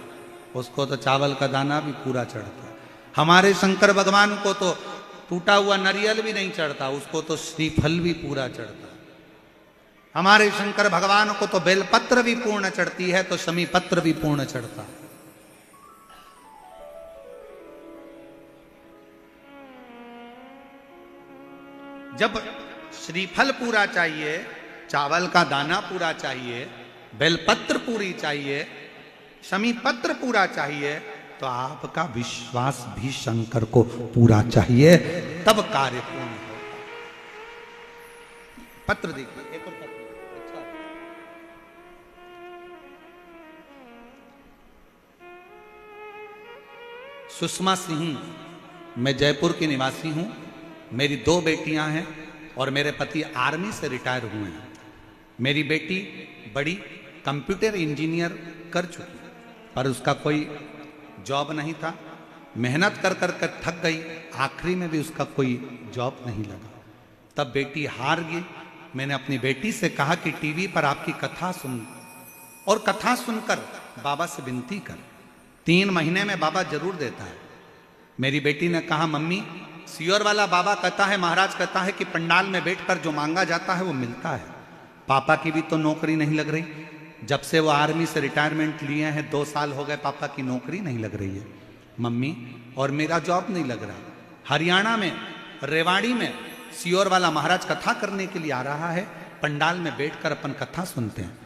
[SPEAKER 1] उसको तो चावल का दाना भी पूरा चढ़ता। हमारे शंकर भगवान को तो टूटा हुआ नारियल भी नहीं चढ़ता, उसको तो श्रीफल भी पूरा चढ़ता। हमारे शंकर भगवान को तो बेलपत्र भी पूर्ण चढ़ती है, तो शमी पत्र भी पूर्ण चढ़ता। जब श्रीफल पूरा चाहिए, चावल का दाना पूरा चाहिए, बेलपत्र पूरी चाहिए, शमी पत्र पूरा चाहिए, तो आपका विश्वास भी शंकर को पूरा चाहिए, तब कार्य पूर्ण होगा। पत्र देखिए, एक और पत्र, अच्छा। सुषमा सिंह, मैं जयपुर की निवासी हूं, मेरी 2 बेटियां हैं और मेरे पति आर्मी से रिटायर हुए हैं। मेरी बेटी बड़ी कंप्यूटर इंजीनियर कर चुकी है, पर उसका कोई जॉब नहीं था। मेहनत कर कर कर थक गई, आखिरी में भी उसका कोई जॉब नहीं लगा। तब बेटी हार गई। मैंने अपनी बेटी से कहा कि टीवी पर आपकी कथा सुन, और कथा सुनकर बाबा से विनती कर, 3 महीने में बाबा जरूर देता है। मेरी बेटी ने कहा मम्मी, सियोर वाला बाबा कहता है, महाराज कहता है कि पंडाल में बैठकर जो मांगा जाता है वो मिलता है। पापा की भी तो नौकरी नहीं लग रही, जब से वो आर्मी से रिटायरमेंट लिए हैं 2 साल हो गए, पापा की नौकरी नहीं लग रही है मम्मी, और मेरा जॉब नहीं लग रहा। हरियाणा में रेवाड़ी में सियोर वाला महाराज कथा करने के लिए आ रहा है, पंडाल में बैठकर अपन कथा सुनते हैं।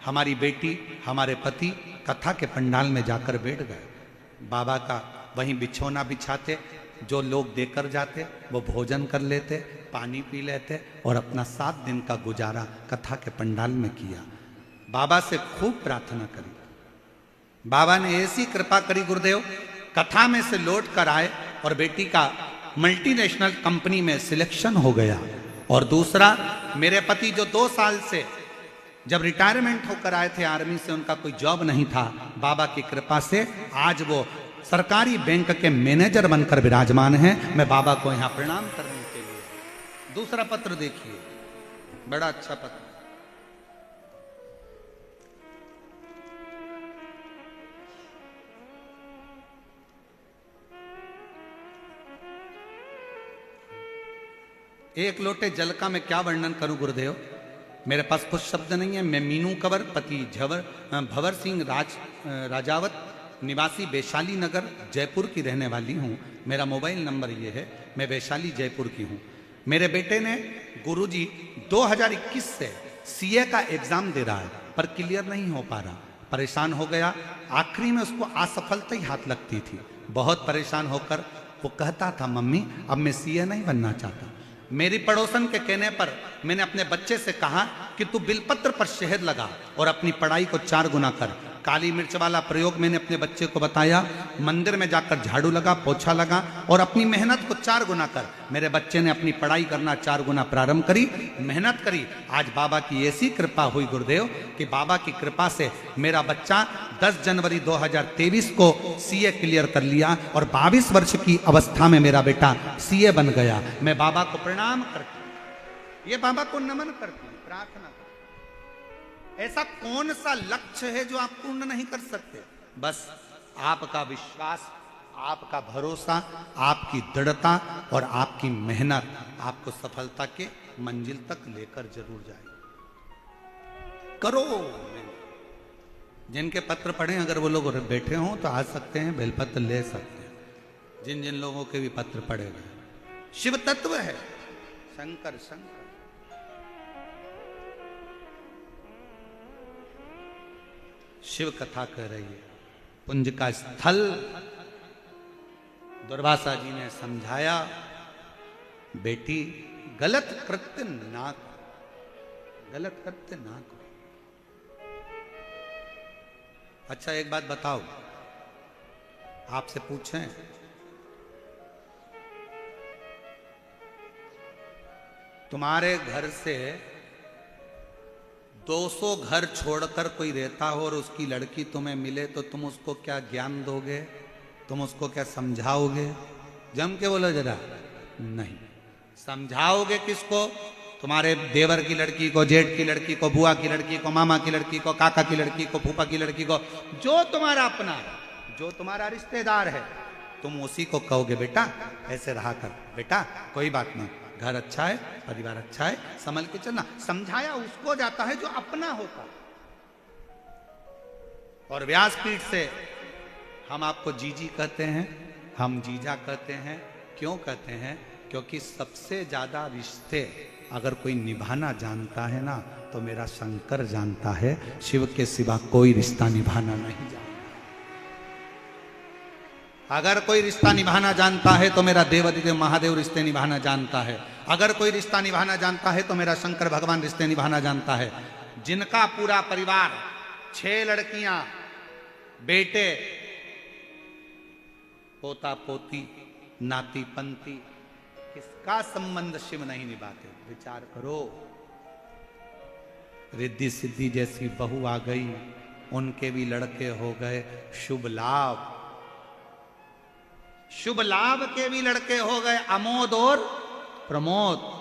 [SPEAKER 1] हमारी बेटी, हमारे पति कथा के पंडाल में जाकर बैठ गए। बाबा का वहीं बिछौना बिछाते, जो लोग देकर जाते वो भोजन कर लेते, पानी पी लेते, और अपना 7 दिन का गुजारा कथा के पंडाल में किया। बाबा से खूब प्रार्थना करी। बाबा ने ऐसी कृपा करी गुरुदेव, कथा में से लौट कर आए और बेटी का मल्टीनेशनल कंपनी में सिलेक्शन हो गया। और दूसरा, मेरे पति जो 2 साल से जब रिटायरमेंट होकर आए थे आर्मी से, उनका कोई जॉब नहीं था, बाबा की कृपा से आज वो सरकारी बैंक के मैनेजर बनकर विराजमान हैं। मैं बाबा को यहां प्रणाम करने के लिए। दूसरा पत्र देखिए, बड़ा अच्छा पत्र। एक लोटे जल का मैं क्या वर्णन करूं गुरुदेव, मेरे पास कुछ शब्द नहीं है। मैं मीनू कंवर, पति भंवर सिंह राजावत, निवासी वैशाली नगर, जयपुर की रहने वाली हूँ। मेरा मोबाइल नंबर ये है, मैं वैशाली जयपुर की हूँ। मेरे बेटे ने गुरुजी 2021 से सीए का एग्जाम दे रहा है, पर क्लियर नहीं हो पा रहा। परेशान हो गया, आखिरी में उसको असफलता ही हाथ लगती थी। बहुत परेशान होकर वो कहता था मम्मी अब मैं सीए नहीं बनना चाहता। मेरी पड़ोसन के कहने पर मैंने अपने बच्चे से कहा कि तू बिलपत्र पर शहद लगा और अपनी पढ़ाई को 4 गुना कर। काली मिर्च वाला प्रयोग मैंने अपने बच्चे को बताया। मंदिर में जाकर झाड़ू लगा, पोछा लगा और अपनी मेहनत को 4 गुना कर। मेरे बच्चे ने अपनी पढ़ाई करना 4 गुना प्रारंभ करी, मेहनत करी। आज बाबा की ऐसी कृपा हुई गुरुदेव कि बाबा की कृपा से मेरा बच्चा 10 जनवरी 2023 को सीए क्लियर कर लिया और 22 वर्ष की अवस्था में मेरा बेटा सीए बन गया। मैं बाबा को प्रणाम करती हूँ, ये बाबा को नमन करती हूँ, प्रार्थना। ऐसा कौन सा लक्ष्य है जो आप पूर्ण नहीं कर सकते? बस आपका विश्वास, आपका भरोसा, आपकी दृढ़ता और आपकी मेहनत आपको सफलता के मंजिल तक लेकर जरूर जाए। करो। जिनके पत्र पढ़े, अगर वो लोग बैठे हों तो आ सकते हैं, बेलपत्र ले सकते हैं। जिन जिन लोगों के भी पत्र पढ़े गए, शिव तत्व है, शंकर शंकर। शिव कथा कह रही है, पुंज का स्थल। दुर्वासा जी ने समझाया, बेटी गलत कृत्य ना करो, गलत कृत्य ना करो। अच्छा एक बात बताओ, आपसे पूछें, तुम्हारे घर से 200 घर छोड़कर कोई रहता हो और उसकी लड़की तुम्हें मिले तो तुम उसको क्या ज्ञान दोगे? तुम उसको क्या समझाओगे? जम के बोलो जरा। नहीं समझाओगे किसको? तुम्हारे देवर की लड़की को, जेठ की लड़की को, बुआ की लड़की को, मामा की लड़की को, काका की लड़की को, फूफा की लड़की को, जो तुम्हारा अपना है, जो तुम्हारा रिश्तेदार है, तुम उसी को कहोगे बेटा ऐसे रहा कर, बेटा कोई बात नहीं, घर अच्छा है, परिवार अच्छा है, संभल के चलना। समझाया उसको जाता है जो अपना होता। और व्यासपीठ से हम आपको जीजी कहते हैं, हम जीजा कहते हैं। क्यों कहते हैं? क्योंकि सबसे ज्यादा रिश्ते अगर कोई निभाना जानता है ना, तो मेरा शंकर जानता है। शिव के सिवा कोई रिश्ता निभाना नहीं जानता। अगर कोई रिश्ता निभाना जानता है तो मेरा देवादिदेव महादेव रिश्ते निभाना जानता है। अगर कोई रिश्ता निभाना जानता है तो मेरा शंकर भगवान रिश्ते निभाना जानता है। जिनका पूरा परिवार, 6 लड़कियां, बेटे, पोता पोती, नाती पंती, किसका संबंध शिव नहीं निभाते? विचार करो। रिद्धि सिद्धि जैसी बहू आ गई, उनके भी लड़के हो गए शुभ लाभ। शुभ लाभ के भी लड़के हो गए अमोद और प्रमोद।